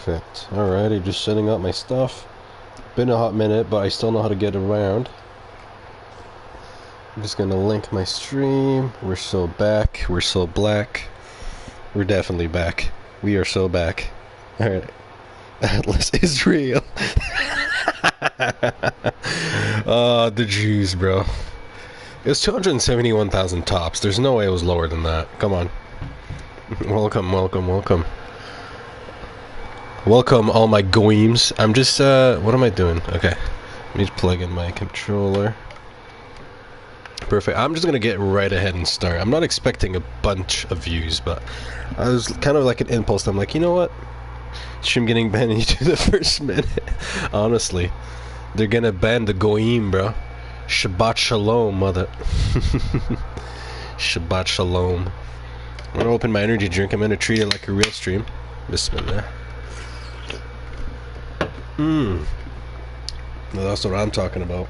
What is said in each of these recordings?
Perfect. Alrighty, just setting up my stuff. Been a hot minute, but I still know how to get around. I'm just gonna link my stream. We're so back. We're so black. We're definitely back. We are so back. Alright. Atlas is real. The Jews, bro. It was 271,000 tops. There's no way it was lower than that. Come on. Welcome, welcome, welcome. Welcome, all my goems. I'm just, what am I doing? Okay. Let me just plug in my controller. Perfect. I'm just gonna get right ahead and start. I'm not expecting a bunch of views, but I was kind of like an impulse. I'm like, you know what? Stream getting banned into the first minute. Honestly. They're gonna ban the goyim, bro. Shabbat shalom, mother. Shabbat shalom. I'm gonna open my energy drink. I'm gonna treat it like a real stream. Bismillah. Well, that's what I'm talking about.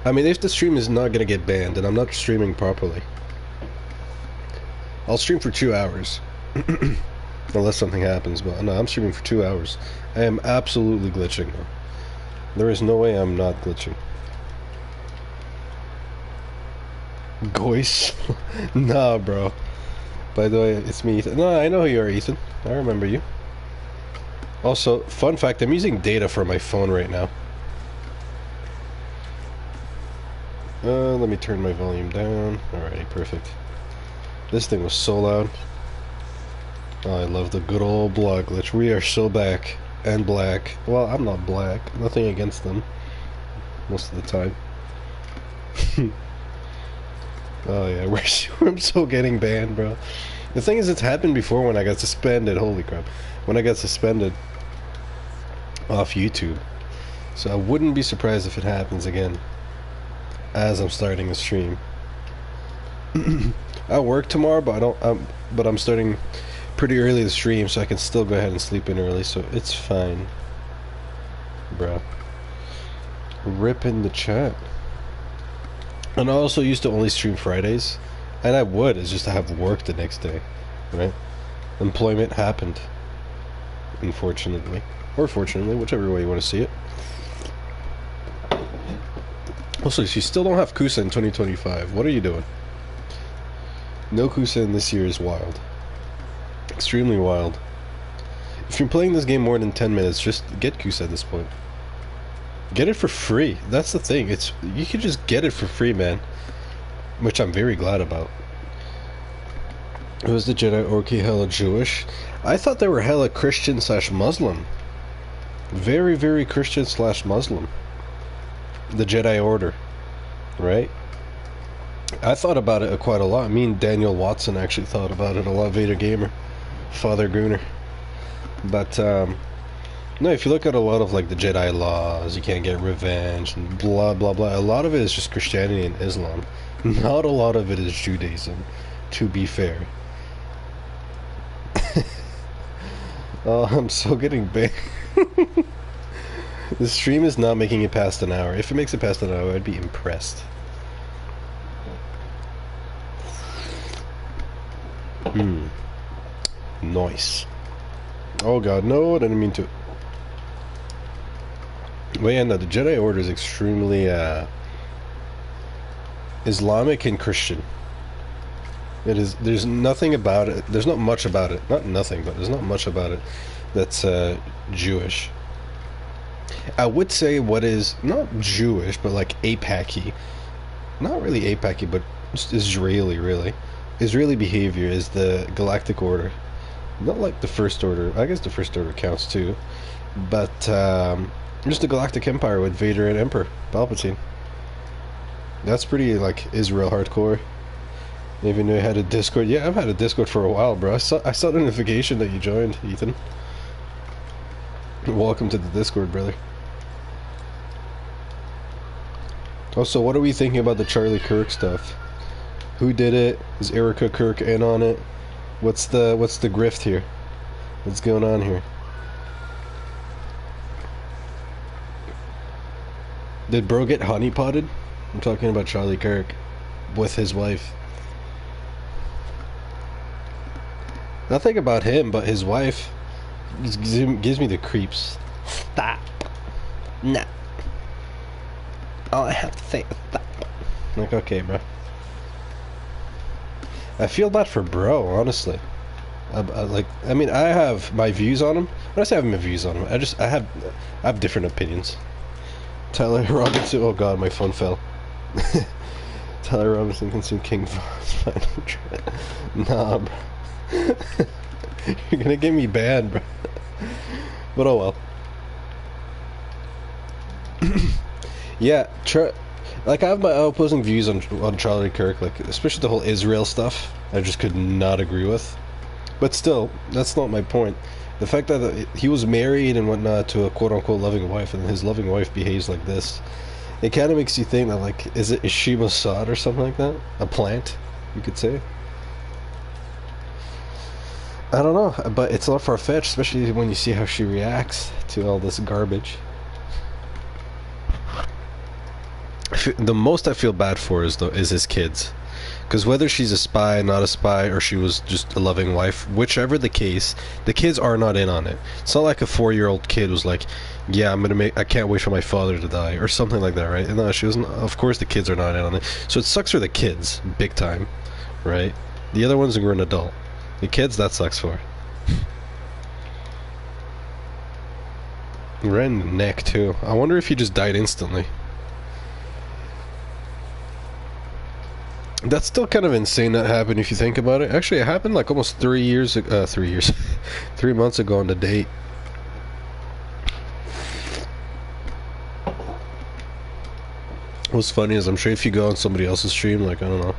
I mean, if the stream is not gonna get banned, then I'm not streaming properly. I'll stream for 2 hours. Unless something happens, but no, I'm streaming for 2 hours. I am absolutely glitching though. There is no way I'm not glitching. Goice? Nah, bro. By the way, it's me, Ethan. No, I know who you are, Ethan. I remember you. Also, fun fact, I'm using data for my phone right now. Let me turn my volume down. Alrighty, perfect. This thing was so loud. Oh, I love the good old blog glitch. We are so back. And black. Well, I'm not black. Nothing against them. Most of the time. Oh yeah, I'm so getting banned, bro. The thing is, it's happened before when I got suspended. Holy crap. When I got suspended off YouTube. So I wouldn't be surprised if it happens again. As I'm starting the stream. I work tomorrow, but I'm starting pretty early to stream, so I can still go ahead and sleep in early, so it's fine. Bruh. Rip in the chat. And I also used to only stream Fridays. And I would, it's just to have work the next day. Right? Employment happened. Unfortunately. Or fortunately, whichever way you want to see it. Also, you still don't have Kusa in 2025. What are you doing? No Kusa in this year is wild. Extremely wild. If you're playing this game more than 10 minutes, just get Kusa at this point. Get it for free. That's the thing. You can just get it for free, man. Which I'm very glad about. Was the Jedi Orky hella Jewish? I thought they were hella Christian / Muslim. Very, very Christian / Muslim. The Jedi Order. Right? I thought about it quite a lot. Me and Daniel Watson actually thought about it a lot. Vader Gamer. Father Gruner. But, no, if you look at a lot of, like, the Jedi laws, you can't get revenge, and blah, blah, blah. A lot of it is just Christianity and Islam. Not a lot of it is Judaism, to be fair. Oh, I'm so getting big. The stream is not making it past an hour. If it makes it past an hour, I'd be impressed. Nice. Oh god, no, I didn't mean to. Well, yeah, no, the Jedi Order is extremely, Islamic and Christian. It is, there's nothing about it, there's not much about it, not nothing, but there's not much about it that's, Jewish. I would say what is, not Jewish, but like APAC-y. Not really APAC-y, but just Israeli, really. Israeli behavior is the Galactic Order. Not like the First Order. I guess the First Order counts too. But, just the Galactic Empire with Vader and Emperor Palpatine. That's pretty, like, Israel hardcore. Even though I had a Discord. Yeah, I've had a Discord for a while, bro. I saw the notification that you joined, Ethan. Welcome to the Discord, brother. Also, what are we thinking about the Charlie Kirk stuff? Who did it? Is Erica Kirk in on it? What's the grift here? What's going on here? Did bro get honeypotted? I'm talking about Charlie Kirk with his wife. Nothing about him, but his wife gives me the creeps. Stop. Nah. All I have to say is stop. Like, okay, bro. I feel bad for bro, honestly. I mean, I have my views on him. When I say I have my views on him, I have different opinions. Tyler Robinson. Oh god, my phone fell. Tyler Robinson consumed King Von's final trend. Nah, bro. You're gonna get me banned, bro. But oh well. Yeah, like I have my opposing views on Charlie Kirk, like especially the whole Israel stuff. I just could not agree with. But still, that's not my point. The fact that he was married and whatnot to a quote-unquote loving wife, and his loving wife behaves like this, it kind of makes you think that, like, is she Mossad or something like that? A plant, you could say. I don't know, but it's not far-fetched, especially when you see how she reacts to all this garbage. The most I feel bad for is his kids. Because whether she's a spy, not a spy, or she was just a loving wife, whichever the case, the kids are not in on it. It's not like a 4-year-old kid was like, yeah, I can't wait for my father to die, or something like that, right? No, she wasn't. Of course the kids are not in on it. So it sucks for the kids, big time, right? The other ones are an adult. The kids, that sucks for. Right in the neck, too. I wonder if he just died instantly. That's still kind of insane that happened if you think about it. Actually, it happened like almost 3 years, 3 years, 3 months ago on the date. What's funny is I'm sure if you go on somebody else's stream, like, I don't know,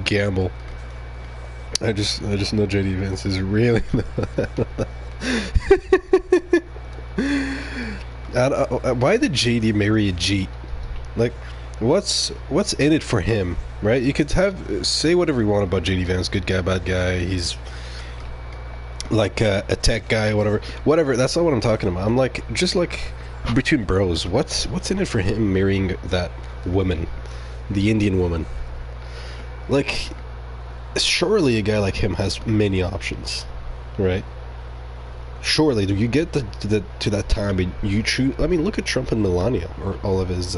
gamble. I just know JD Vance is really why did JD marry a Jeet? Like, what's in it for him, right? You could say whatever you want about JD Vance, good guy, bad guy, he's like a tech guy, whatever. That's not what I'm talking about. I'm like, just like between bros, what's in it for him marrying that woman, the Indian woman? Like, surely a guy like him has many options, right? Surely, do you get to that time and you choose? I mean, look at Trump and Melania, or all of his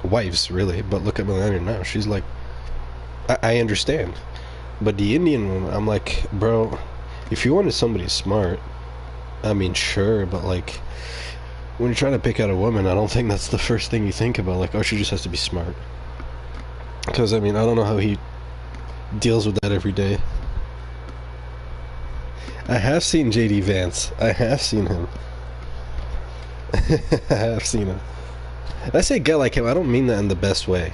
wives, really. But look at Melania now. She's like, I understand, but the Indian woman, I'm like, bro, if you wanted somebody smart, I mean, sure, but like, when you're trying to pick out a woman, I don't think that's the first thing you think about. Like, oh, she just has to be smart. Because I mean, I don't know how he deals with that every day. I have seen JD Vance. I have seen him. I have seen him. And I say guy like him, I don't mean that in the best way.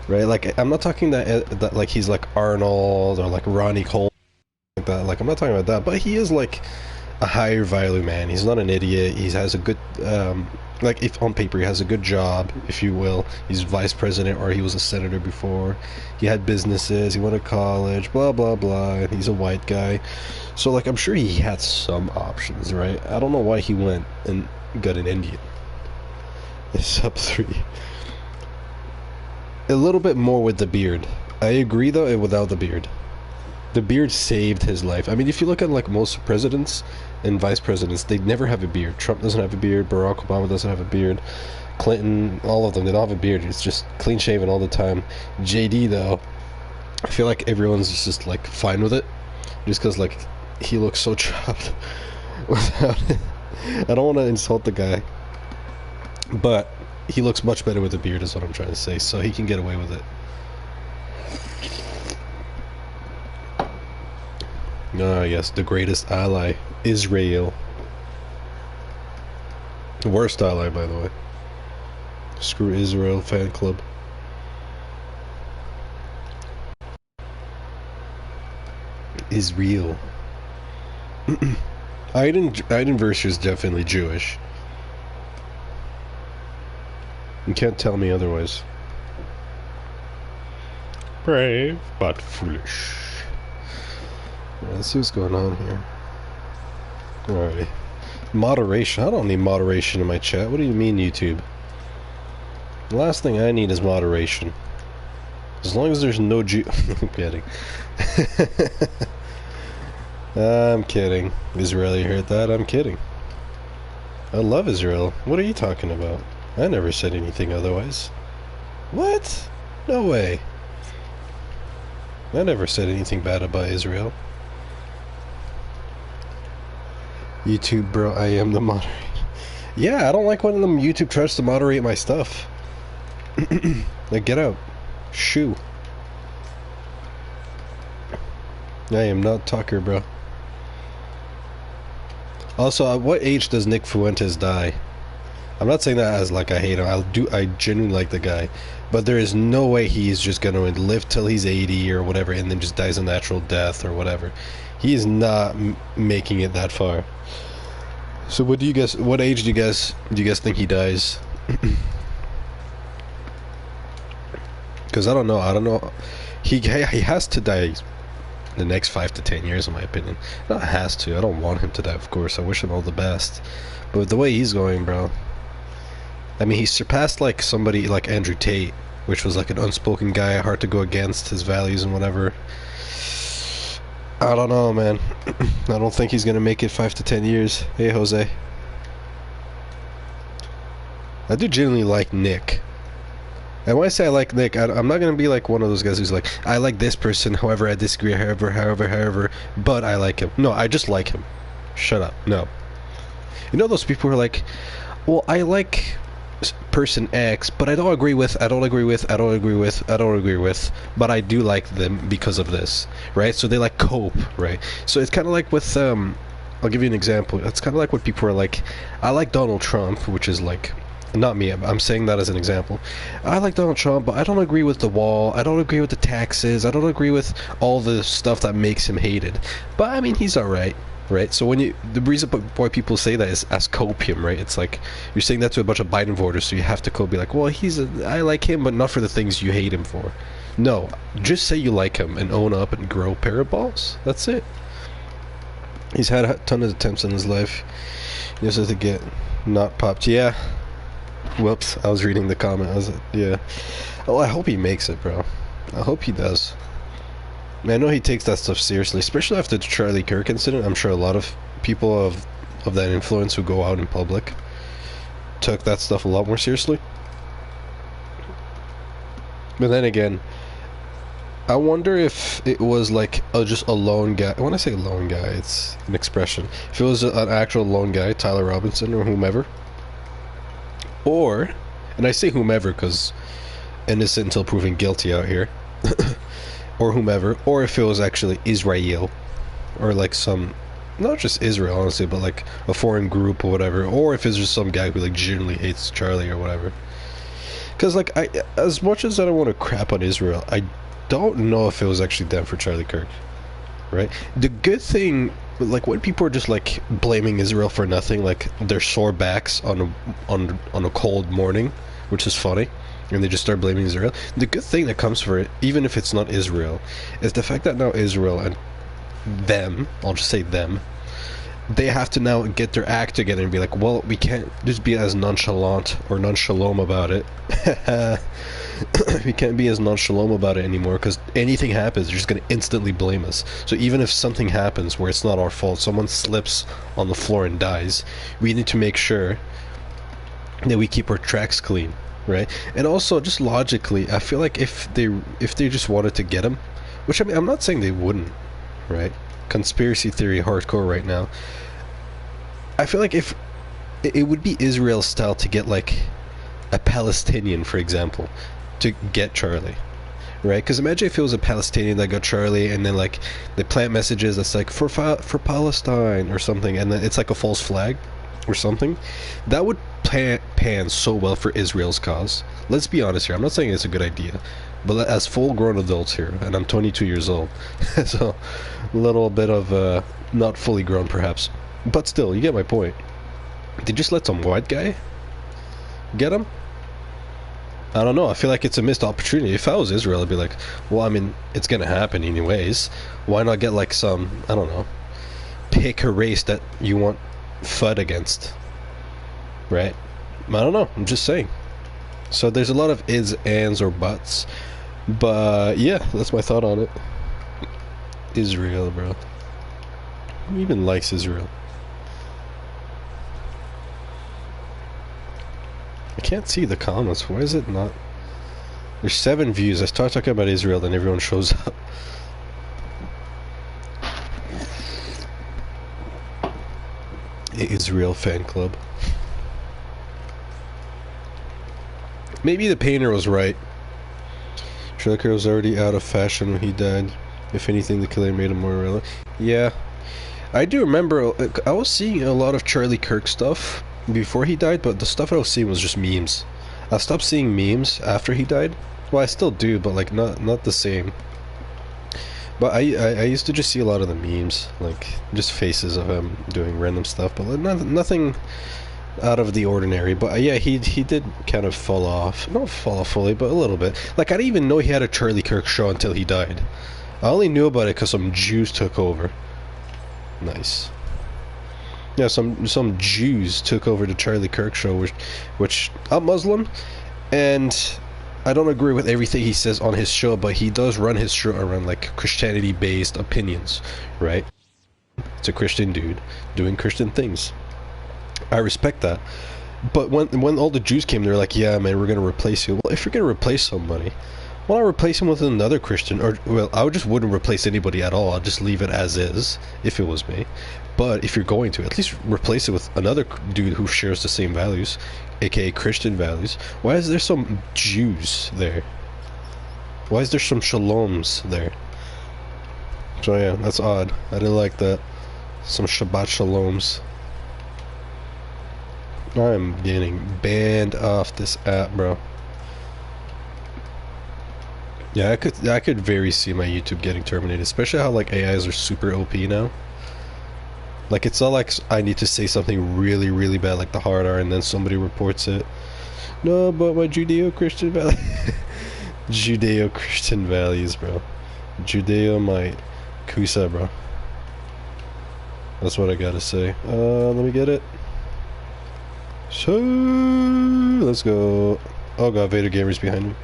Right? Like, I'm not talking that like he's like Arnold or like Ronnie Cole, like that. Like, I'm not talking about that, but he is like a higher value man. He's not an idiot. He has a good like, if on paper he has a good job, if you will. He's vice president, or he was a senator before. He had businesses, he went to college, blah blah blah, and he's a white guy. So like, I'm sure he had some options, right? I don't know why he went and got an Indian. It's up 3. A little bit more with the beard. I agree though, without the beard. The beard saved his life. I mean, if you look at like most presidents and vice presidents, they never have a beard. Trump doesn't have a beard. Barack Obama doesn't have a beard. Clinton, all of them, they don't have a beard. It's just clean shaven all the time. JD though, I feel like everyone's just like fine with it, just because like he looks so chopped without it. I don't want to insult the guy, but he looks much better with a beard, is what I'm trying to say. So he can get away with it. Ah, yes, the greatest ally, Israel. The worst ally, by the way. Screw Israel fan club. Israel. Eidenverse is definitely Jewish. You can't tell me otherwise. Brave, but foolish. Let's see what's going on here. Alrighty. Moderation. I don't need moderation in my chat. What do you mean, YouTube? The last thing I need is moderation. As long as there's no I'm kidding. I'm kidding. Israel, you heard that? I'm kidding. I love Israel. What are you talking about? I never said anything otherwise. What? No way. I never said anything bad about Israel. YouTube, bro, I am the moderator. Yeah, I don't like when them YouTube tries to moderate my stuff. Like, get out. Shoo. I am not Tucker, bro. Also, at what age does Nick Fuentes die? I'm not saying that as like I hate him. I genuinely like the guy, but there is no way he's just gonna live till he's 80 or whatever, and then just dies a natural death or whatever. He is not making it that far. So, what do you guys? What age do you guys think he dies? Because I don't know. I don't know. He has to die the next 5 to 10 years, in my opinion. Not has to. I don't want him to die, of course. I wish him all the best. But the way he's going, bro. I mean, he surpassed like somebody like Andrew Tate, which was like an unspoken guy, hard to go against his values and whatever. I don't know, man. I don't think he's gonna make it 5 to 10 years. Hey, Jose. I do genuinely like Nick. And when I say I like Nick, I'm not gonna be like one of those guys who's like, I like this person, however I disagree, however, but I like him. No, I just like him. Shut up. No. You know those people who are like, well, I like person X, but I don't agree with, but I do like them because of this, right? So they like cope, right? So it's kind of like with, I'll give you an example. It's kind of like when people are like, I like Donald Trump, which is like, not me, I'm saying that as an example. I like Donald Trump, but I don't agree with the wall, I don't agree with the taxes, I don't agree with all the stuff that makes him hated. But I mean, he's alright, right? So when the reason why people say that is as copium, right? It's like, you're saying that to a bunch of Biden voters, so you have to be like, well, I like him, but not for the things you hate him for. No, just say you like him and own up and grow a pair of balls. That's it. He's had a ton of attempts in his life. He just has to get not popped. Yeah. Whoops, I was reading the comment. Yeah. Oh, I hope he makes it, bro. I hope he does. I know he takes that stuff seriously, especially after the Charlie Kirk incident. I'm sure a lot of people of that influence who go out in public took that stuff a lot more seriously. But then again, I wonder if it was like just a lone guy. When I say lone guy, it's an expression. If it was an actual lone guy, Tyler Robinson or whomever, or, and I say whomever because innocent until proven guilty out here, or whomever, or if it was actually Israel, or like some, not just Israel honestly, but like a foreign group or whatever, or if it's just some guy who like genuinely hates Charlie or whatever. Because like, as much as I don't want to crap on Israel, I don't know if it was actually them for Charlie Kirk, right? The good thing, like when people are just like blaming Israel for nothing, like their sore backs on a cold morning, which is funny, and they just start blaming Israel. The good thing that comes for it, even if it's not Israel, is the fact that now Israel and them, I'll just say them, they have to now get their act together and be like, well, we can't just be as nonchalant or nonchalant about it. We can't be as nonchalant about it anymore, because anything happens, they're just going to instantly blame us. So even if something happens where it's not our fault, someone slips on the floor and dies, we need to make sure that we keep our tracks clean, right? And also, just logically, I feel like if they just wanted to get him, which I mean, I'm not saying they wouldn't, right? Conspiracy theory hardcore right now. I feel like if it would be Israel style to get like a Palestinian, for example, to get Charlie, right? Because imagine if it was a Palestinian that got Charlie, and then like they plant messages that's like for Palestine or something, and then it's like a false flag or something. That would pan so well for Israel's cause. Let's be honest here. I'm not saying it's a good idea, but as full-grown adults here, and I'm 22 years old, so a little bit of not fully grown perhaps, but still, you get my point. They just let some white guy get him? I don't know. I feel like it's a missed opportunity. If I was Israel, I'd be like, well, I mean, it's gonna happen anyways. Why not get like some, I don't know, pick a race that you want FUD against, right? I don't know. I'm just saying. So there's a lot of is, ands, or buts. But yeah, that's my thought on it. Israel, bro. Who even likes Israel? I can't see the comments. Why is it not? There's 7 views. I start talking about Israel, then everyone shows up. Israel fan club. Maybe the painter was right. Charlie Kirk was already out of fashion when he died. If anything, the killer made him more relevant. Yeah. I do remember, I was seeing a lot of Charlie Kirk stuff before he died, but the stuff I was seeing was just memes. I stopped seeing memes after he died. Well, I still do, but like not the same. But I used to just see a lot of the memes, like just faces of him doing random stuff, but nothing out of the ordinary. But yeah, he did kind of fall off. Not fall off fully, but a little bit. Like, I didn't even know he had a Charlie Kirk show until he died. I only knew about it because some Jews took over. Nice. Yeah, some Jews took over the Charlie Kirk show, which I'm Muslim, and I don't agree with everything he says on his show, but he does run his show around like Christianity-based opinions, right? It's a Christian dude doing Christian things. I respect that. But when all the Jews came, they were like, yeah, man, we're going to replace you. Well, if you're going to replace somebody, why not replace him with another Christian? Or, well, I just wouldn't replace anybody at all. I'd just leave it as is, if it was me. But if you're going to, at least replace it with another dude who shares the same values, aka Christian values. Why is there some Jews there? Why is there some Shaloms there? So yeah, that's odd. I didn't like that. Some Shabbat Shaloms. I'm getting banned off this app, bro. Yeah, I could very see my YouTube getting terminated, especially how like AIs are super OP now. Like, it's not like I need to say something really, really bad like the hard R and then somebody reports it. No, but my Judeo-Christian values. Judeo-Christian values, bro. Judeo my Kusa, bro. That's what I gotta say. Let me get it. So, let's go. Oh god, Vader Gamer's behind me.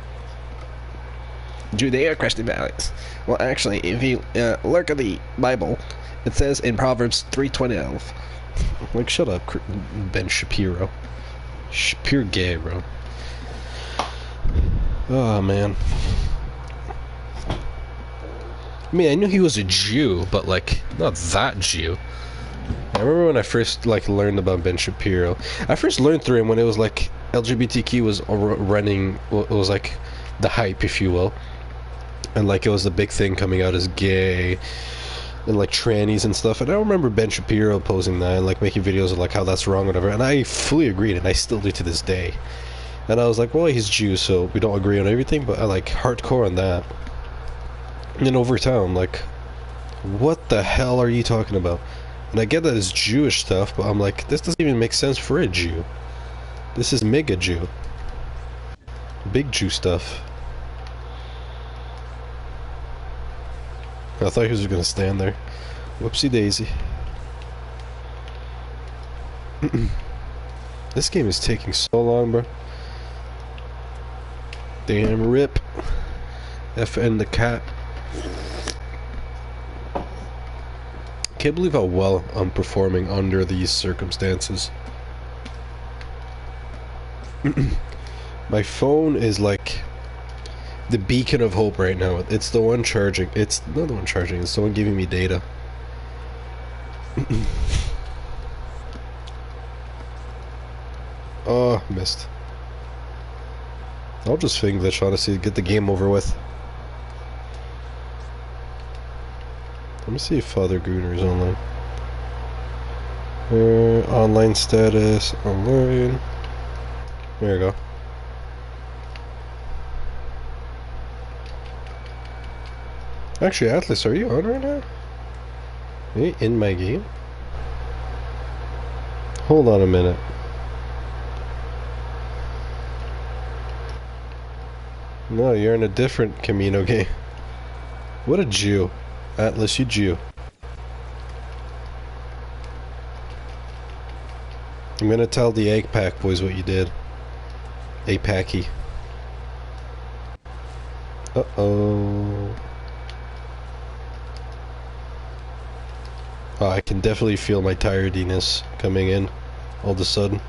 Judeo-Christian values. Well, actually, if you look at the Bible, it says in Proverbs 3:12. Like, shut up, Ben Shapiro. Pure gay, bro. Oh, man. I mean, I knew he was a Jew, but, like, not that Jew. I remember when I first, like, learned about Ben Shapiro. I first learned through him when it was, like, LGBTQ was running, it was, like, the hype, if you will. And, like, it was the big thing coming out as gay and like trannies and stuff, and I remember Ben Shapiro posing that and like making videos of like how that's wrong, whatever, and I fully agreed, and I still do to this day. And I was like, well, he's Jew, so we don't agree on everything, but I like hardcore on that. And then over time, I'm like, what the hell are you talking about? And I get that it's Jewish stuff, but I'm like, this doesn't even make sense for a Jew. This is mega Jew. Big Jew stuff. I thought he was gonna stand there. Whoopsie daisy. This game is taking so long, bro. Damn rip. FN the cat. Can't believe how well I'm performing under these circumstances. My phone is like the beacon of hope right now. It's the one charging. It's not the one charging, it's the one giving me data. Oh, missed. I'll just finger glitch, honestly, get the game over with. Let me see if Father Gooner is online. Online status, online. There we go. Actually, Atlas, are you on right now? Are you in my game? Hold on a minute. No, you're in a different Camino game. What a Jew. Atlas, you Jew. I'm gonna tell the egg pack boys what you did. APAC-y. Uh-oh. Oh, I can definitely feel my tirediness coming in all of a sudden.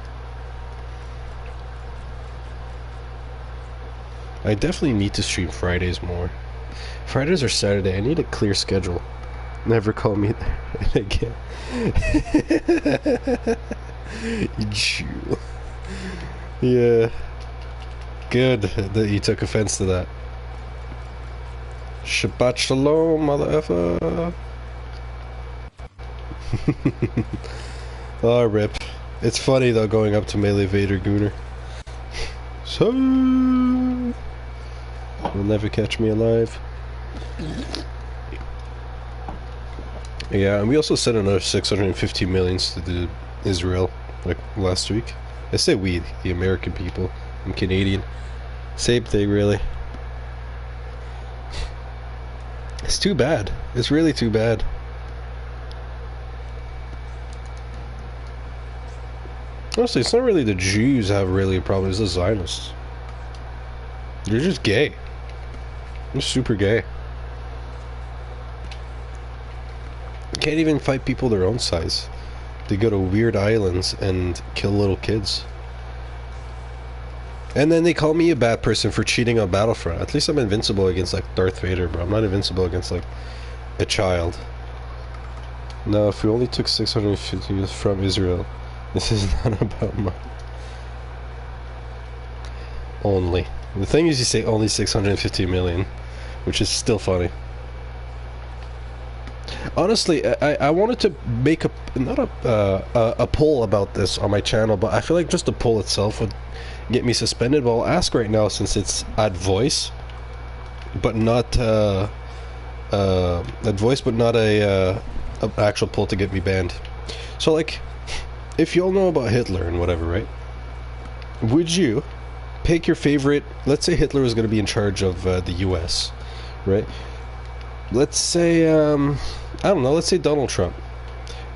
I definitely need to stream Fridays more. Fridays or Saturday, I need a clear schedule. Never call me again. You Jew. Yeah. Good that you took offense to that. Shabbat shalom, motherfucker. Oh, rip. It's funny though going up to Melee Vader Gooner. So you'll never catch me alive. Yeah, and we also sent another 650 millions to Israel, like last week. I say we, the American people. I'm Canadian. Same thing, really. It's too bad. It's really too bad. Honestly, it's not really the Jews have really a problem, it's the Zionists. They're just gay. They're super gay. Can't even fight people their own size. They go to weird islands and kill little kids. And then they call me a bad person for cheating on Battlefront. At least I'm invincible against like Darth Vader, but I'm not invincible against like a child. No, if we only took 650 from Israel, this is not about money. Only. The thing is, you say only 650 million, which is still funny. Honestly, I wanted to make not a poll about this on my channel, but I feel like just the poll itself would get me suspended. But I'll ask right now since it's at voice, but not at voice, but not a actual poll to get me banned. So like, if you all know about Hitler and whatever, right? Would you pick your favorite? Let's say Hitler was going to be in charge of the U.S., right? Let's say I don't know. Let's say Donald Trump.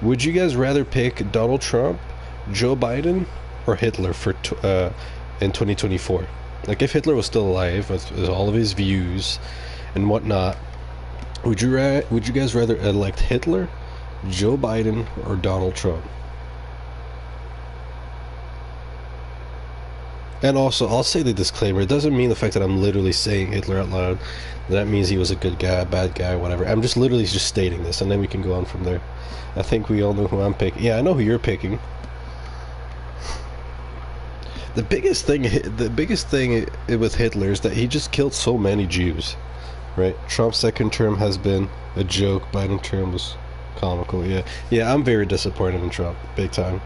Would you guys rather pick Donald Trump, Joe Biden, or Hitler for in 2024? Like if Hitler was still alive with all of his views and whatnot, would you guys rather elect Hitler, Joe Biden, or Donald Trump? And also, I'll say the disclaimer, it doesn't mean the fact that I'm literally saying Hitler out loud, that means he was a good guy, a bad guy, whatever. I'm just literally just stating this, and then we can go on from there. I think we all know who I'm picking. Yeah, I know who you're picking. The biggest thing with Hitler is that he just killed so many Jews, right? Trump's second term has been a joke, Biden term was comical, yeah, I'm very disappointed in Trump, big time.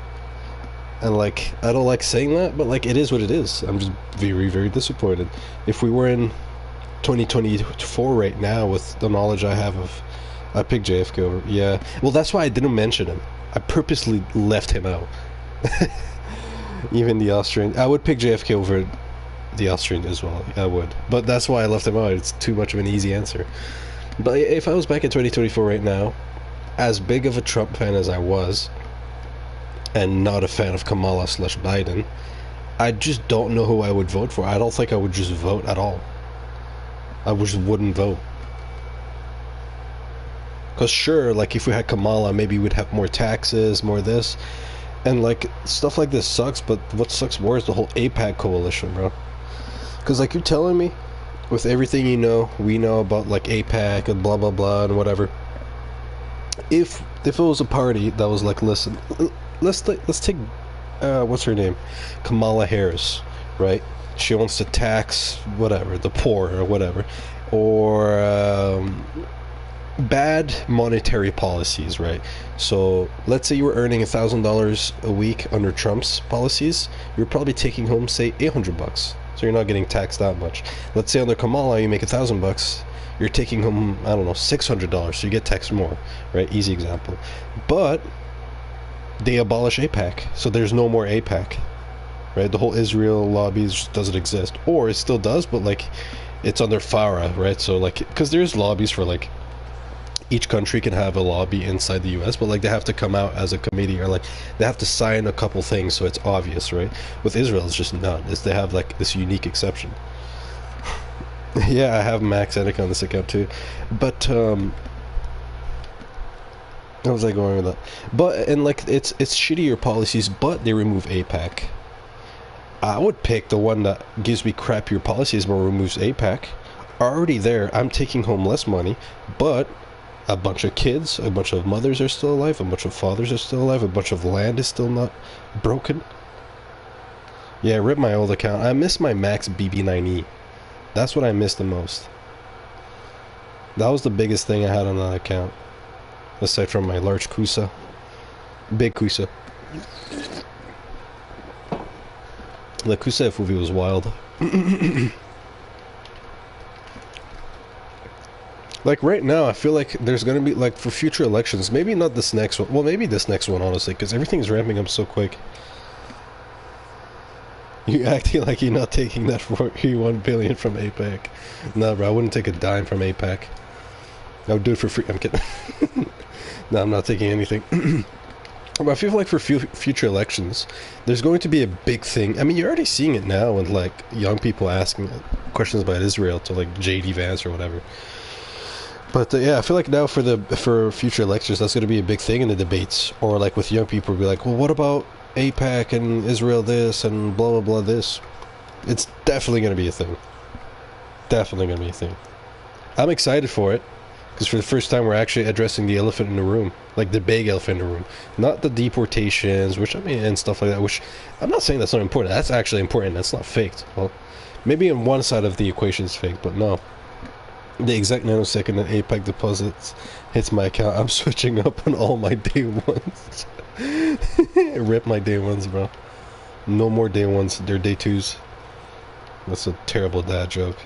And like, I don't like saying that, but like, it is what it is. I'm just very, very disappointed. If we were in 2024 right now, with the knowledge I have of, I picked JFK over. Yeah, well, that's why I didn't mention him. I purposely left him out. Even the Austrian, I would pick JFK over the Austrian as well. I would, but that's why I left him out. It's too much of an easy answer. But if I was back in 2024 right now, as big of a Trump fan as I was, and not a fan of Kamala/Biden, I just don't know who I would vote for. I don't think I would just vote at all. I just wouldn't vote. Because sure, like if we had Kamala, maybe we'd have more taxes, more this. And like, stuff like this sucks, but what sucks more is the whole AIPAC coalition, bro. Because like, you're telling me, with everything we know about like AIPAC and blah blah blah and whatever, if it was a party that was like, listen, let's take what's her name, Kamala Harris, right? She wants to tax whatever, the poor or whatever, or bad monetary policies, right? So let's say you were earning $1,000 a week under Trump's policies, you're probably taking home say $800, so you're not getting taxed that much. Let's say under Kamala you make $1,000, you're taking home, I don't know, $600, so you get taxed more, right? Easy example. But they abolish AIPAC, so there's no more AIPAC, right? The whole Israel lobby just doesn't exist, or it still does, but like it's under FARA, right? So like, because there's lobbies for like, each country can have a lobby inside the US, but like they have to come out as a committee, or like they have to sign a couple things so it's obvious, right? With Israel, it's just not. They have like this unique exception. Yeah, I have Max Enic on this account too, but I was like going with that, but and like it's shittier policies, but they remove APAC. I would pick the one that gives me crappier policies but removes APAC. Already there, I'm taking home less money, but a bunch of kids, a bunch of mothers are still alive, a bunch of fathers are still alive, a bunch of land is still not broken. Yeah, rip my old account. I miss my Max BB9E. That's what I miss the most. That was the biggest thing I had on that account. Aside from my large Kusa. Big Kusa. The Kusa FOV was wild. Like right now, I feel like there's gonna be, like, for future elections, maybe not this next one. Well, maybe this next one, honestly, because everything's ramping up so quick. You acting like you're not taking that 41 billion from APAC. No, bro, I wouldn't take a dime from APAC. I would do it for free. I'm kidding. No, I'm not taking anything. But I feel like for future elections, there's going to be a big thing. I mean, you're already seeing it now with, like, young people asking questions about Israel to, like, JD Vance or whatever. But yeah, I feel like now for future elections, that's going to be a big thing in the debates. Or like with young people, be like, well, what about APAC and Israel this and blah blah blah this? It's definitely going to be a thing. Definitely going to be a thing. I'm excited for it because for the first time we're actually addressing the elephant in the room, like the big elephant in the room, not the deportations, which I mean, and stuff like that. Which I'm not saying that's not important. That's actually important. That's not faked. Well, maybe on one side of the equation is fake, but no. The exact nanosecond that APAC deposits hits my account, I'm switching up on all my day ones. Rip my day ones, bro. No more day ones, they're day twos. That's a terrible dad joke.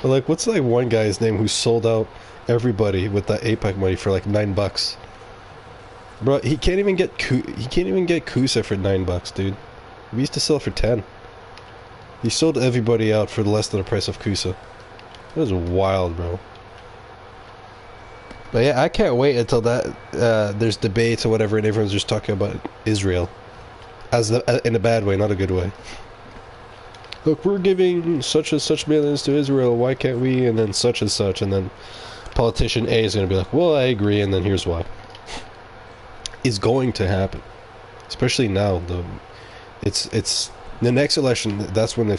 Like, what's like one guy's name who sold out everybody with that APAC money for like $9? Bro, he can't even get Kusa for $9, dude. We used to sell it for 10. He sold everybody out for less than the price of Kusa. That was wild, bro. But yeah, I can't wait until that there's debates or whatever, and everyone's just talking about Israel, in a bad way, not a good way. Look, we're giving such and such millions to Israel. Why can't we? And then such and such, and then politician A is going to be like, "Well, I agree," and then here's why. It's going to happen, especially now. It's the next election. That's when we'll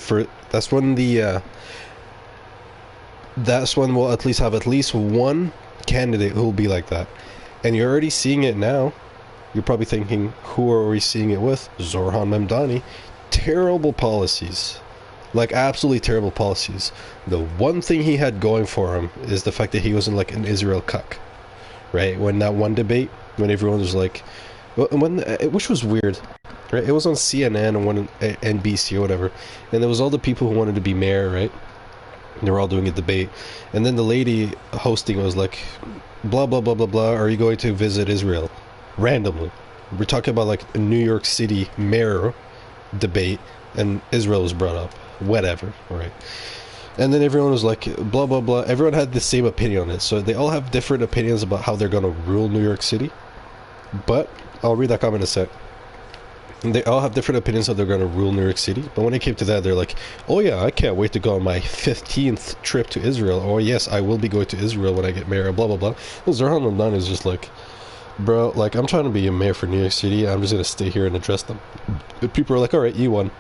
at least have at least one candidate who will be like that. And you're already seeing it now. You're probably thinking, who are we seeing it with? Zorhan Memdani. Terrible policies. Like, absolutely terrible policies. The one thing he had going for him is the fact that he wasn't like an Israel cuck. Right? When that one debate, when everyone was like, which was weird. Right? It was on CNN and one NBC or whatever. And there was all the people who wanted to be mayor, right? They were all doing a debate, and then the lady hosting was like, blah blah blah blah blah, are you going to visit Israel? Randomly. We're talking about like a New York City mayor debate, and Israel was brought up. Whatever, right? And then everyone was like, blah blah blah. Everyone had the same opinion on it, so they all have different opinions about how they're going to rule New York City. But I'll read that comment in a sec. They all have different opinions how they're going to rule New York City. But when it came to that, they're like, oh yeah, I can't wait to go on my 15th trip to Israel. Or yes, I will be going to Israel when I get mayor, blah, blah, blah. Well, Zorhan Memdani is just like, bro, like, I'm trying to be a mayor for New York City. I'm just going to stay here and address them. And people are like, all right, you won.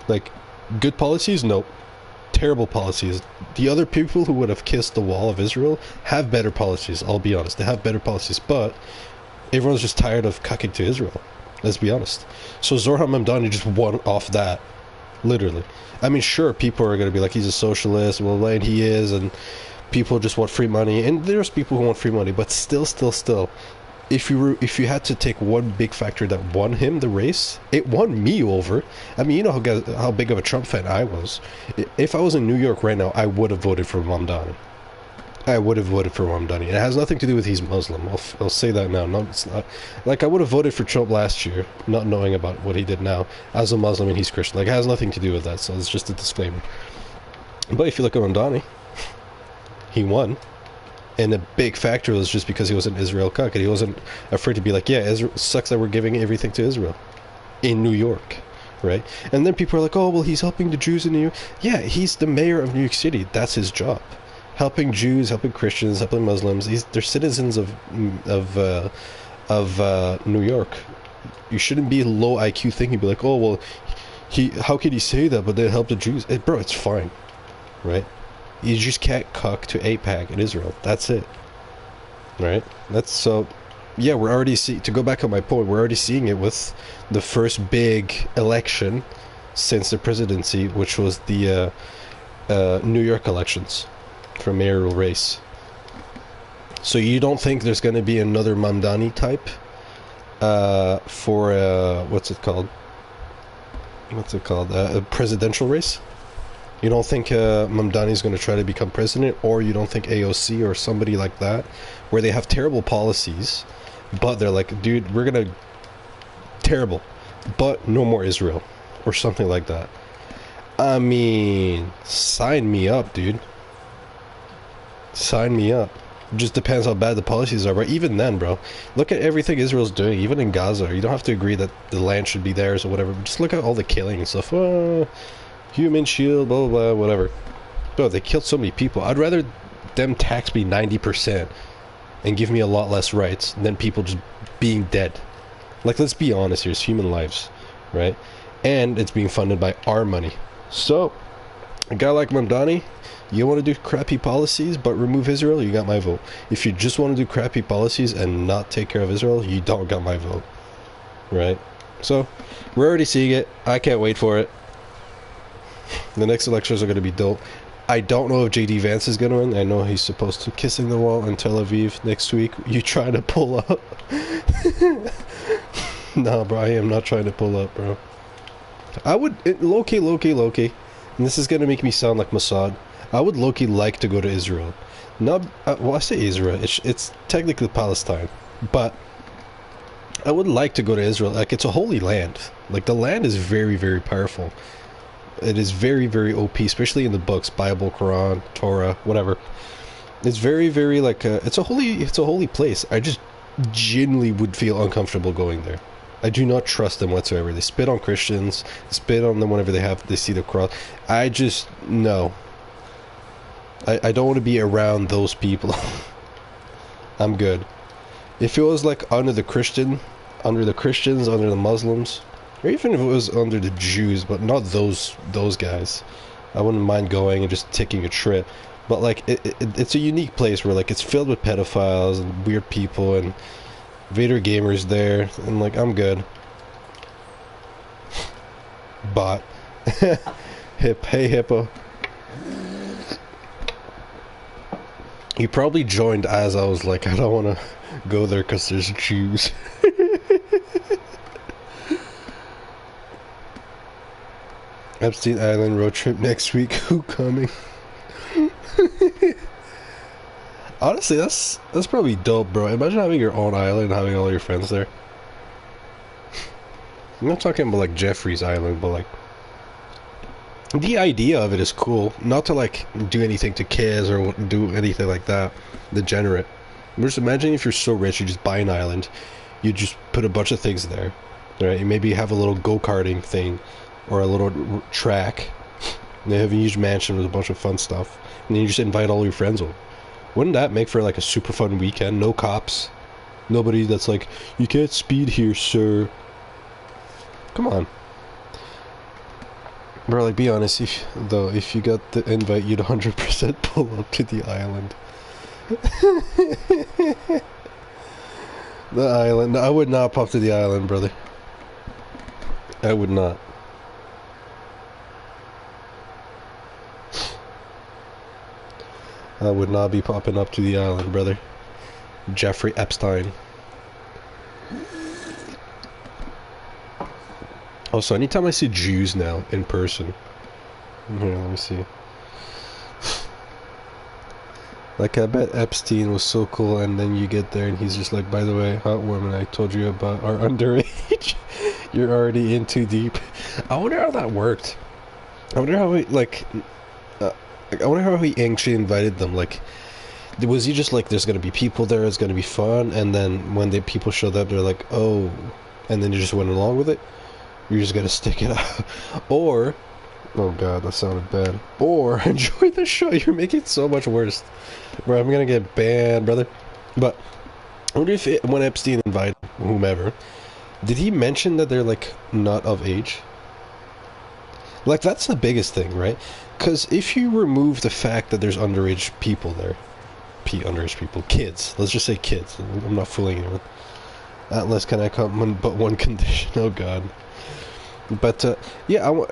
Like, good policies? Nope. Terrible policies. The other people who would have kissed the wall of Israel have better policies, I'll be honest. They have better policies, but everyone's just tired of cucking to Israel. Let's be honest. So Zorhan Memdani just won off that. Literally. I mean, sure, people are going to be like, he's a socialist, well, and he is, and people just want free money, and there's people who want free money, but still, if you had to take one big factor that won him the race, it won me over. I mean, you know how big of a Trump fan I was. If I was in New York right now, I would have voted for Mamdani. I would have voted for Mamdani. It has nothing to do with he's Muslim. I'll say that now. No, it's not. Like, I would have voted for Trump last year, not knowing about what he did now, as a Muslim and he's Christian. Like, it has nothing to do with that, so it's just a disclaimer. But if you look at Mamdani, he won. And a big factor was just because he was an Israel cuck, and he wasn't afraid to be like, yeah, Israel sucks that we're giving everything to Israel in New York, right? And then people are like, oh, well, he's helping the Jews in New York. Yeah, he's the mayor of New York City. That's his job. helping Jews, helping Christians, helping Muslims. They're citizens of New York. You shouldn't be low IQ thinking, be like, oh well, how could he say that? But they help the Jews, bro. It's fine, right? You just can't cuck to AIPAC in Israel. That's it, right? That's so. Yeah, we're already to go back on my point. We're already seeing it with the first big election since the presidency, which was the New York elections for mayoral race. So you don't think there's going to be another Mamdani type for what's it called? A presidential race? You don't think Mamdani is going to try to become president, or you don't think AOC or somebody like that, where they have terrible policies, but they're like, dude, we're going to terrible, but no more Israel, or something like that. I mean, sign me up, dude. Sign me up. It just depends how bad the policies are, but even then, bro, look at everything Israel's doing, even in Gaza. You don't have to agree that the land should be theirs or whatever, but just look at all the killing and stuff. Human shield, blah, blah, blah, whatever. Bro, they killed so many people. I'd rather them tax me 90% and give me a lot less rights than people just being dead. Like, let's be honest here, it's human lives, right? And it's being funded by our money. So, a guy like Mamdani, you want to do crappy policies but remove Israel, you got my vote. If you just want to do crappy policies and not take care of Israel, you don't got my vote. Right? So, we're already seeing it. I can't wait for it. The next elections are going to be dope. I don't know if JD Vance is going to win. I know he's supposed to kissing the wall in Tel Aviv next week. You trying to pull up? Nah, bro, I am not trying to pull up, bro. I would, low-key, and this is going to make me sound like Mossad, I would low-key like to go to Israel. Not, well, I say Israel, it's technically Palestine, but I would like to go to Israel. Like, it's a holy land. Like, the land is very, very powerful. It is very, very OP, especially in the books, Bible, Quran, Torah, whatever. It's very, very, like, it's a holy place. I just genuinely would feel uncomfortable going there. I do not trust them whatsoever. They spit on Christians, spit on them whenever they see the cross. I just, no. I don't want to be around those people. I'm good. If it was like under the Christians, under the Muslims, or even if it was under the Jews, but not those guys, I wouldn't mind going and just taking a trip. But like, it's a unique place where like it's filled with pedophiles and weird people and Vader gamers there, and like, I'm good. Bot. Hey Hippo. He probably joined as I was like, I don't want to go there because there's Jews. Epstein Island road trip next week. Who coming? Honestly, that's probably dope, bro. Imagine having your own island and having all your friends there. I'm not talking about like Jeffrey's Island, but like the idea of it is cool. Not to like do anything to kids or do anything like that. Degenerate. Just imagine if you're so rich, you just buy an island, you just put a bunch of things there, right? You maybe have a little go-karting thing or a little track. They have a huge mansion with a bunch of fun stuff, and then you just invite all your friends over. Wouldn't that make for like a super fun weekend? No cops, nobody that's like, you can't speed here, sir. Come on, bro. Like, be honest. If you got the invite, you'd 100% pull up to the island. The island. I would not pop to the island, brother. I would not. I would not be popping up to the island, brother. Jeffrey Epstein. Also, anytime I see Jews now in person, here, let me see. Like, I bet Epstein was so cool, and then you get there and he's just like, by the way, hot woman I told you about are underage. You're already in too deep. I wonder how that worked. I wonder how he, like, I wonder how he actually invited them. Like, was he just like, there's gonna be people there, it's gonna be fun, and then when the people showed up, they're like, oh, and then you just went along with it? You're just gonna stick it out? Or Oh god, that sounded bad. Or enjoy the show. You're making it so much worse. Bro, I'm gonna get banned, brother. But I wonder if when Epstein invited whomever, did he mention that they're like not of age? Like that's the biggest thing, right? Because if you remove the fact that there's underage people there, underage people, kids. Let's just say kids. I'm not fooling anyone. Atlas, can I come on but one condition? Oh god. But yeah,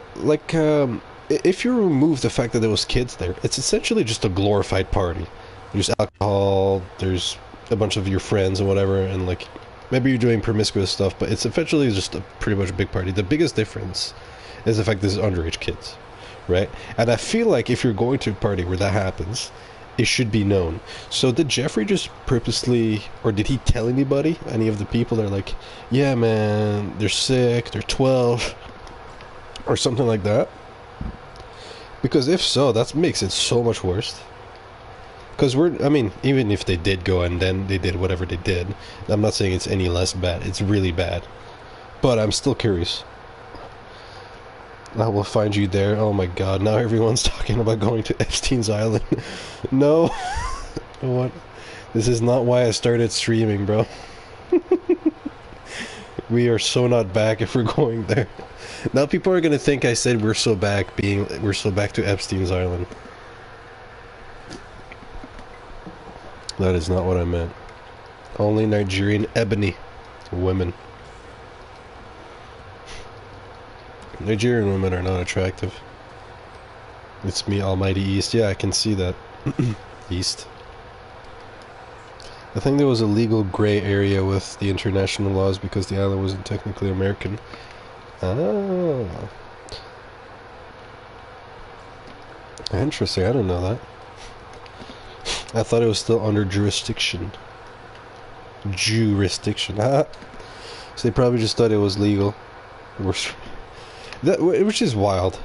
if you remove the fact that there was kids there, it's essentially just a glorified party. There's alcohol, there's a bunch of your friends and whatever, and like maybe you're doing promiscuous stuff, but it's eventually just a pretty much a big party. The biggest difference is the fact this is underage kids, right? And I feel like if you're going to a party where that happens, it should be known. So did Jeffrey just purposely, or did he tell anybody, any of the people that are like, yeah man, they're sick, they're 12, or something like that? Because if so, that makes it so much worse. Because even if they did go and then they did whatever they did, I'm not saying it's any less bad. It's really bad. But I'm still curious. I will find you there. Oh my god, now everyone's talking about going to Epstein's Island. No. What? This is not why I started streaming, bro. We are so not back if we're going there. Now people are gonna think I said we're so back to Epstein's Island. That is not what I meant. Only Nigerian ebony women. Nigerian women are not attractive. It's me, Almighty East. Yeah, I can see that. East. I think there was a legal gray area with the international laws because the island wasn't technically American. Ah. Interesting, I didn't know that. I thought it was still under jurisdiction. So they probably just thought it was legal. Which is wild.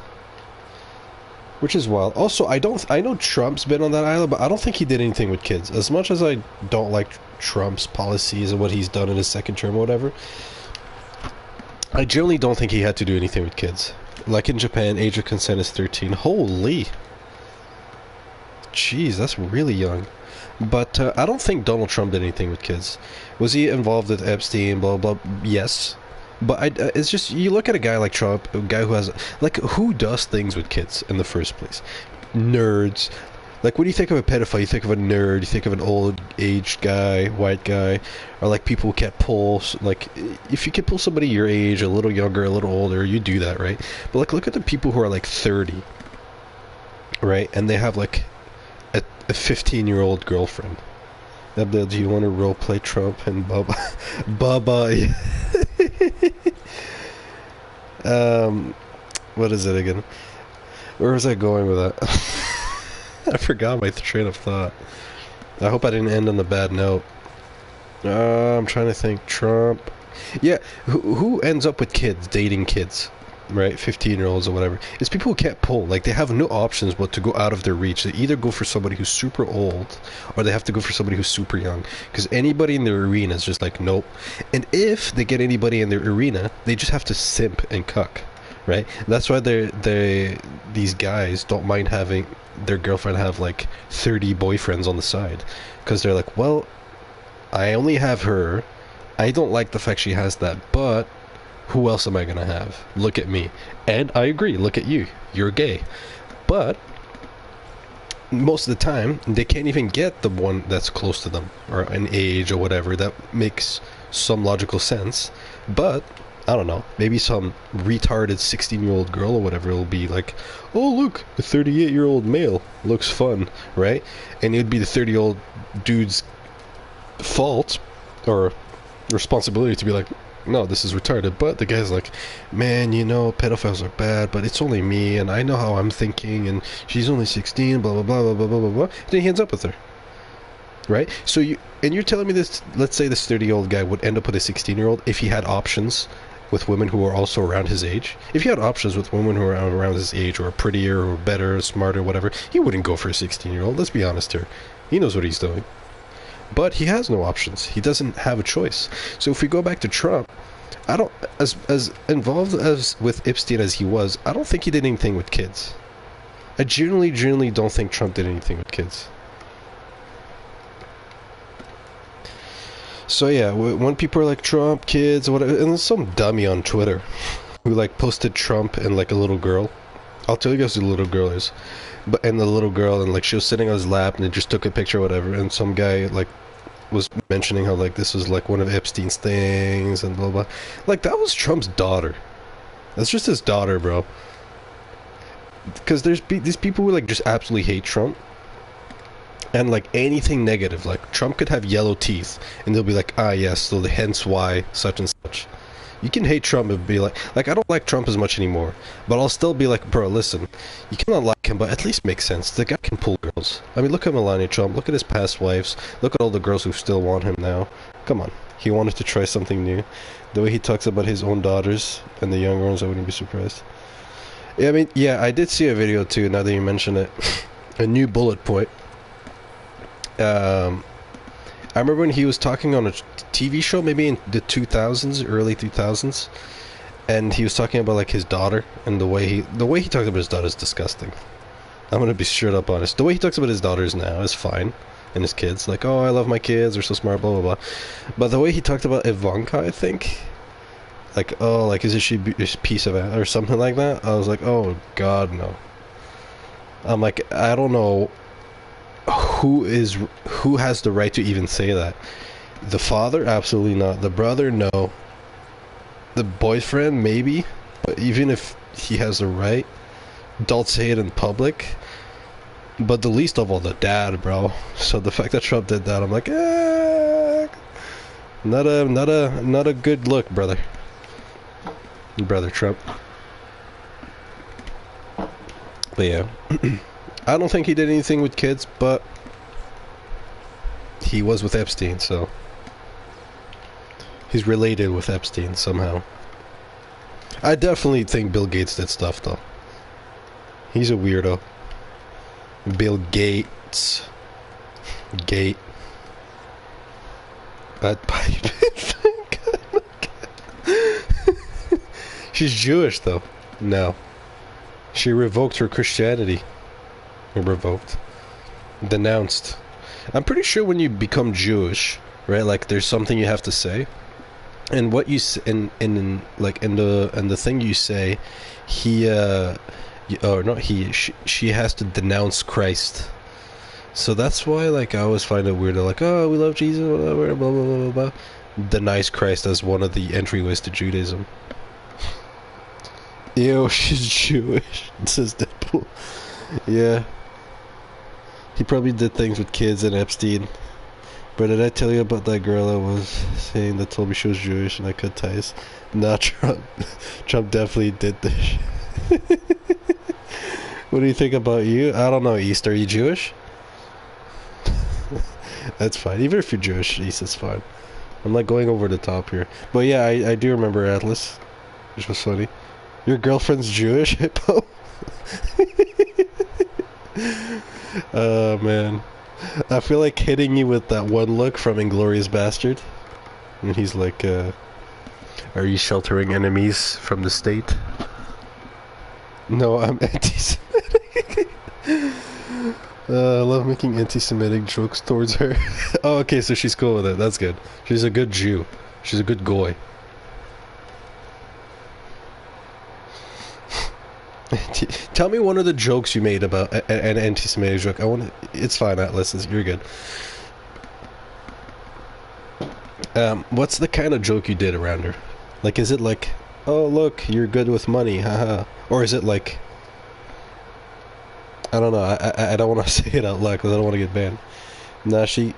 Also, I know Trump's been on that island, but I don't think he did anything with kids. As much as I don't like Trump's policies and what he's done in his second term or whatever, I generally don't think he had to do anything with kids. Like in Japan, age of consent is 13. Holy. Jeez, that's really young. But I don't think Donald Trump did anything with kids. Was he involved with Epstein, blah, blah? Yes. But it's just, you look at a guy like Trump, a guy who has, like, who does things with kids in the first place? Nerds. Like, when you think of a pedophile, you think of a nerd, you think of an old-aged guy, white guy, or, like, people who can't pull, like, if you can pull somebody your age, a little younger, a little older, you do that, right? But, like, look at the people who are, like, 30, right? And they have, like, a 15-year-old girlfriend. Do you want to roleplay Trump and Bubba? Bubba. What is it again? Where was I going with that? I forgot my train of thought. I hope I didn't end on a bad note. I'm trying to think. Trump. Yeah, who ends up with kids, dating kids? Right, 15-year-olds or whatever. It's people who can't pull. Like, they have no options but to go out of their reach. They either go for somebody who's super old, or they have to go for somebody who's super young. Because anybody in their arena is just like, nope. And if they get anybody in their arena, they just have to simp and cuck. Right? That's why these guys don't mind having their girlfriend have, like, 30 boyfriends on the side. Because they're like, well, I only have her. I don't like the fact she has that, but who else am I gonna have? Look at me. And I agree, look at you. You're gay. But most of the time, they can't even get the one that's close to them, or an age or whatever, that makes some logical sense. But, I don't know, maybe some retarded 16-year-old girl or whatever will be like, oh look, a 38-year-old male. Looks fun, right? And it'd be the 30-year-old dude's fault, or responsibility to be like, no, this is retarded. But the guy's like, man, you know, pedophiles are bad, but it's only me, and I know how I'm thinking, and she's only 16, blah, blah, blah, blah, blah, blah, blah, blah. Then he ends up with her. Right? So you're telling me this, let's say this 30-year-old guy would end up with a 16-year-old if he had options with women who are also around his age? If he had options with women who are around his age, or prettier, or better, smarter, whatever, he wouldn't go for a 16-year-old. Let's be honest here. He knows what he's doing. But he has no options. He doesn't have a choice. So if we go back to Trump, I don't, as involved as with Epstein as he was, I don't think he did anything with kids. I genuinely don't think Trump did anything with kids. So yeah, when people are like Trump, kids, whatever, and there's some dummy on Twitter who like posted Trump and like a little girl. I'll tell you guys who the little girl is, and the little girl, and like she was sitting on his lap, and it just took a picture, or whatever, and some guy like was mentioning how like this was like one of Epstein's things and blah blah. Like that was Trump's daughter. That's just his daughter, bro. Because there's these people who like just absolutely hate Trump. And like anything negative, like Trump could have yellow teeth, and they'll be like, ah, yes, so hence why such and such. You can hate Trump and be like I don't like Trump as much anymore, but I'll still be like, bro, listen, you cannot like him, but at least make sense. The guy can pull girls. I mean, look at Melania Trump, look at his past wives, look at all the girls who still want him now. Come on, he wanted to try something new. The way he talks about his own daughters and the younger ones, I wouldn't be surprised. Yeah, I mean, yeah, I did see a video too, now that you mention it. A new bullet point. I remember when he was talking on a TV show, maybe in the 2000s, early 2000s, and he was talking about like his daughter, and the way he talks about his daughter is disgusting. I'm gonna be straight up honest. The way he talks about his daughters now is fine, and his kids, like, oh, I love my kids, they're so smart, blah blah blah. But the way he talked about Ivanka, I think, like, oh, like, isn't she a piece of ass or something like that? I was like, oh God, no. I'm like, I don't know. Who has the right to even say that? The father? Absolutely not. The brother? No. The boyfriend? Maybe. But even if he has the right, don't say it in public. But the least of all, the dad, bro. So the fact that Trump did that, I'm like, not a good look, brother. Brother Trump. But yeah. I don't think he did anything with kids, but he was with Epstein, so he's related with Epstein somehow. I definitely think Bill Gates did stuff, though. He's a weirdo. Bill Gates. Gate. That pipe. She's Jewish, though. No. She revoked her Christianity. Revoked. Denounced. I'm pretty sure when you become Jewish, right, like there's something you have to say, and what you in the thing you say, she has to denounce Christ. So that's why, like, I always find it weird. They're like, oh, we love Jesus, blah blah blah blah blah. Denies Christ as one of the entryways to Judaism. Ew, she's Jewish, says Deadpool. Yeah. He probably did things with kids and Epstein. But did I tell you about that girl I was saying that told me she was Jewish and I cut ties? Nah, Trump. Trump definitely did this. What do you think about you? I don't know, East. Are you Jewish? That's fine. Even if you're Jewish, East is fine. I'm like going over the top here. But yeah, I do remember Atlas. Which was funny. Your girlfriend's Jewish, Hippo? Oh man, I feel like hitting you with that one look from Inglourious Bastard, and he's like, "Are you sheltering enemies from the state?" No, I'm anti-Semitic. I love making anti-Semitic jokes towards her. Oh, okay, so she's cool with it. That's good. She's a good Jew. She's a good goy. Tell me one of the jokes you made about an anti-Semitic joke. I want to. It's fine, Atlas. You're good. What's the kind of joke you did around her? Like, is it like, oh look, you're good with money, haha, or is it like, I don't know. I don't want to say it out loud because I don't want to get banned. Nah, she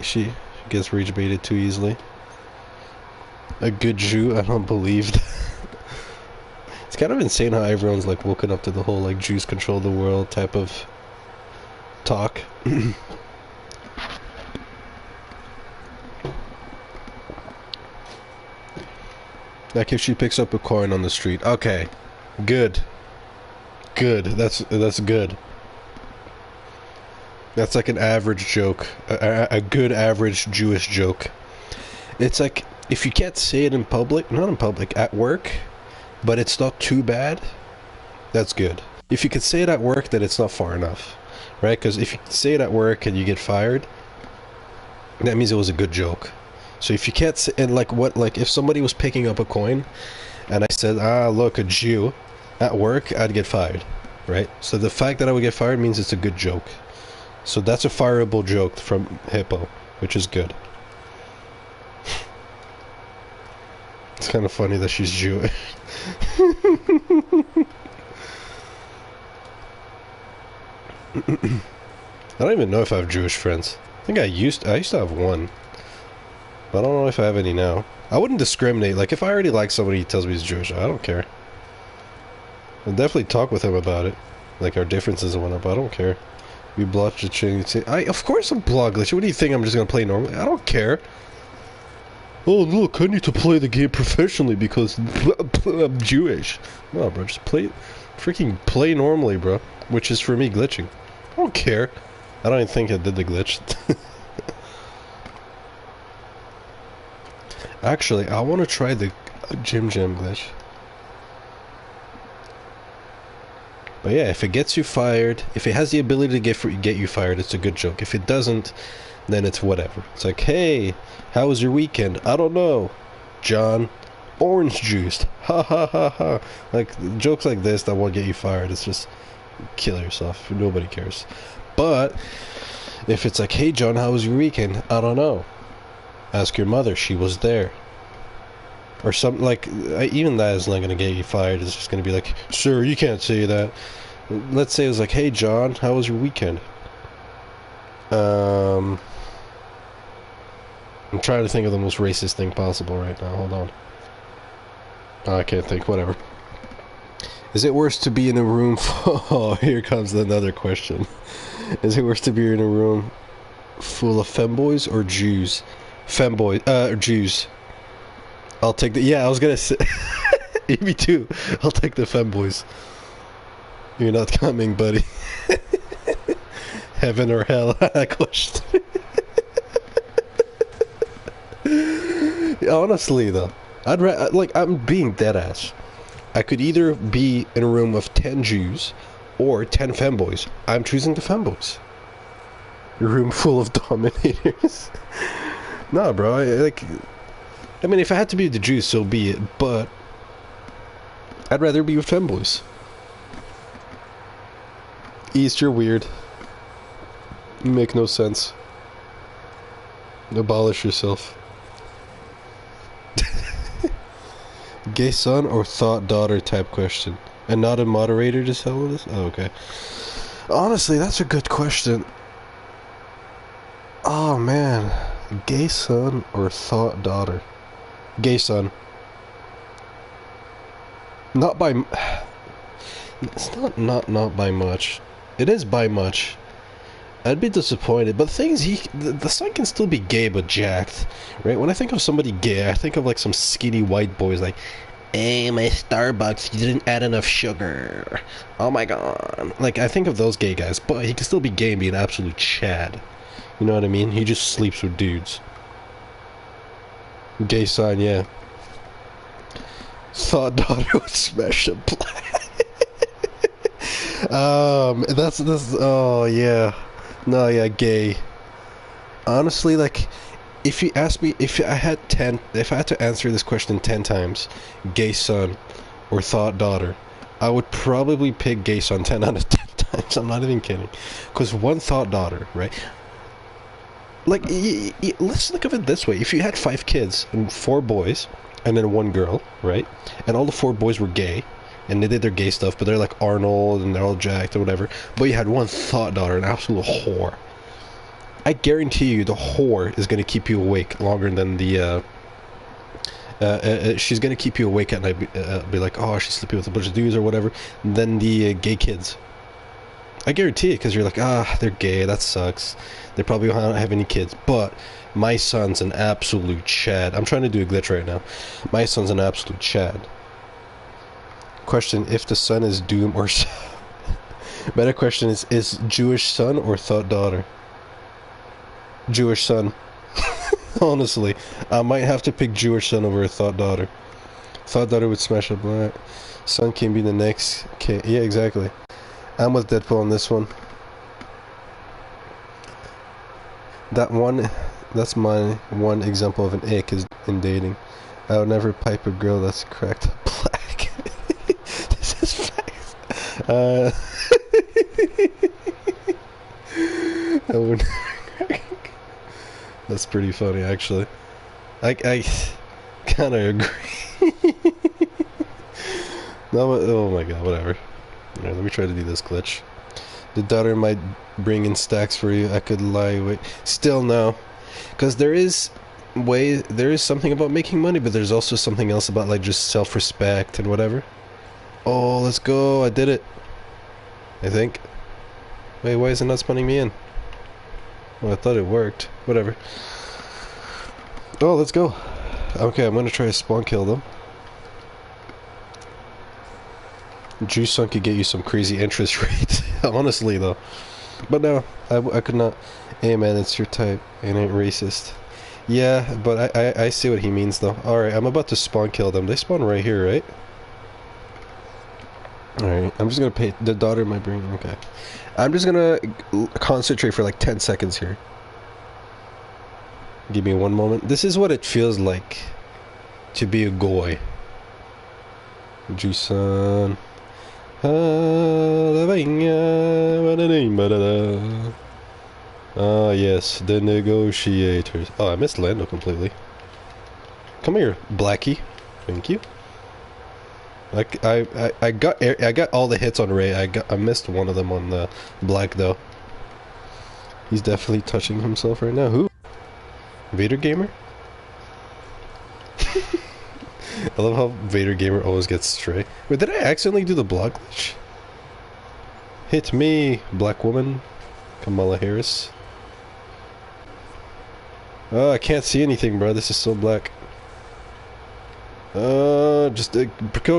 gets rage baited too easily. A good Jew? I don't believe that. It's kind of insane how everyone's like woken up to the whole like Jews control the world type of talk. Like if she picks up a coin on the street. Okay. Good. Good. That's good. That's like an average joke. A good average Jewish joke. It's like if you can't say it in public, not in public, at work, but it's not too bad, that's good. If you can say it at work, then it's not far enough, right? Because if you say it at work and you get fired, that means it was a good joke. So if you can't say, and like if somebody was picking up a coin, and I said, look, a Jew, at work, I'd get fired, right? So the fact that I would get fired means it's a good joke. So that's a fireable joke from Hippo, which is good. It's kind of funny that she's Jewish. I don't even know if I have Jewish friends. I think I used to have one, but I don't know if I have any now. I wouldn't discriminate. Like, if I already like somebody who tells me he's Jewish, I don't care. I'll definitely talk with him about it, like our differences and whatnot, but I don't care. We block the change. Of course I'm block glitch. What do you think? I'm just gonna play normally? I don't care. Oh look, I need to play the game professionally because I'm Jewish. No, bro, just freaking play normally, bro. Which is for me glitching. I don't care. I don't even think I did the glitch. Actually, I want to try the Jim Jam glitch. But yeah, if it gets you fired, if it has the ability to get you fired, it's a good joke. If it doesn't, then it's whatever. It's like, hey, how was your weekend? I don't know, John. Orange juiced. Ha ha ha ha. Like, jokes like this that won't get you fired. It's just, kill yourself. Nobody cares. But if it's like, hey, John, how was your weekend? I don't know. Ask your mother. She was there. Or something like, even that is not going to get you fired. It's just going to be like, sir, you can't say that. Let's say it was like, hey, John, how was your weekend? I'm trying to think of the most racist thing possible right now. Hold on. Oh, I can't think. Whatever. Is it worse to be in a room oh, here comes another question. Is it worse to be in a room full of femboys or Jews? Femboys, Jews. I'll take the... Yeah, I was gonna say... Me too. I'll take the femboys. You're not coming, buddy. Heaven or hell? Question. Honestly, though, I'm being deadass. I could either be in a room of 10 Jews or 10 femboys. I'm choosing the femboys. A room full of dominators. Nah, bro. I mean, if I had to be with the Jews, so be it. But I'd rather be with femboys. East, you're weird. You make no sense. Abolish yourself. Gay son or thought daughter type question. And not a moderator to tell this? Oh, okay. Honestly, that's a good question. Oh, man. Gay son or thought daughter? Gay son. Not by... It's not by much. It is by much. I'd be disappointed, but the thing is, the son can still be gay but jacked, right? When I think of somebody gay, I think of like some skinny white boys like, hey, my Starbucks, you didn't add enough sugar. Oh my god. Like, I think of those gay guys, but he can still be gay and be an absolute Chad. You know what I mean? He just sleeps with dudes. Gay son, yeah. Thought daughter would smash a black. That's, oh yeah. No, yeah, gay. Honestly, like, if you ask me, if I had to answer this question 10 times, gay son or thought daughter, I would probably pick gay son 10 out of 10 times. I'm not even kidding. Because one thought daughter, right? Like, let's look at it this way. If you had 5 kids and 4 boys and then 1 girl, right? And all the 4 boys were gay. And they did their gay stuff, but they're like Arnold and they're all jacked or whatever. But you had one thought daughter, an absolute whore. I guarantee you the whore is going to keep you awake longer than the... she's going to keep you awake at night. Be like, oh, she's sleeping with a bunch of dudes or whatever. Than the gay kids. I guarantee it, because you're like, they're gay, that sucks. They probably don't have any kids. But my son's an absolute Chad. I'm trying to do a glitch right now. My son's an absolute Chad. Question, if the son is doom or better question is Jewish son or thought daughter? Jewish son. Honestly, I might have to pick Jewish son over a thought daughter. Thought daughter would smash a black. Son can be the next. Okay, yeah, exactly. I'm with Deadpool on this one. That's my one example of an ick is in dating. I would never pipe a girl that's cracked up black. This is facts. I would never. That's pretty funny, actually. I kind of agree. No, oh my god, whatever. Alright, let me try to do this glitch. The daughter might bring in stacks for you. I could lie. Wait, still no, because there is something about making money, but there's also something else about like just self-respect and whatever. Oh, let's go! I did it. I think. Wait, why is it not spawning me in? Well, I thought it worked. Whatever. Oh, let's go. Okay, I'm gonna try to spawn kill them. Juice Son could get you some crazy interest rate. Honestly, though. But no, I could not. Hey, man, it's your type. It ain't racist. Yeah, but I see what he means, though. Alright, I'm about to spawn kill them. They spawn right here, right? Alright, I'm just gonna pay. The daughter might bring. Okay. I'm just gonna concentrate for like 10 seconds here. Give me one moment. This is what it feels like to be a goy. Juice Son. Ah, yes, the negotiators. Oh, I missed Lando completely. Come here, Blackie. Thank you. I got all the hits on Ray. I missed one of them on the Black though. He's definitely touching himself right now. Who? Vader Gamer? I love how Vader Gamer always gets stray. Wait, did I accidentally do the block glitch? Hit me, black woman. Kamala Harris. Oh, I can't see anything, bro. This is so black. Bro,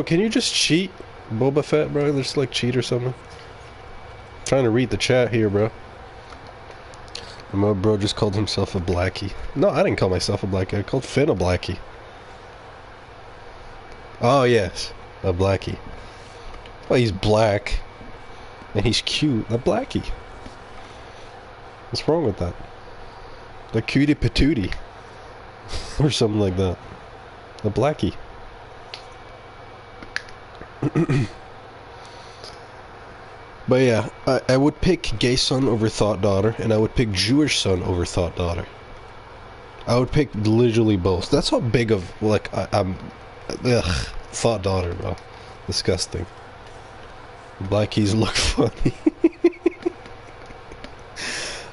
can you just cheat? Boba Fett, bro? Just like cheat or something. I'm trying to read the chat here, bro. My bro just called himself a blackie. No, I didn't call myself a blackie. I called Finn a blackie. Oh, yes. A blackie. Well, he's black. And he's cute. A blackie. What's wrong with that? The cutie patootie. Or something like that. A blackie. But yeah, I would pick gay son over thought daughter, and I would pick Jewish son over thought daughter. I would pick literally both. That's how big of, like, I'm... Ugh. Thought daughter, bro. Disgusting. Blackies look funny.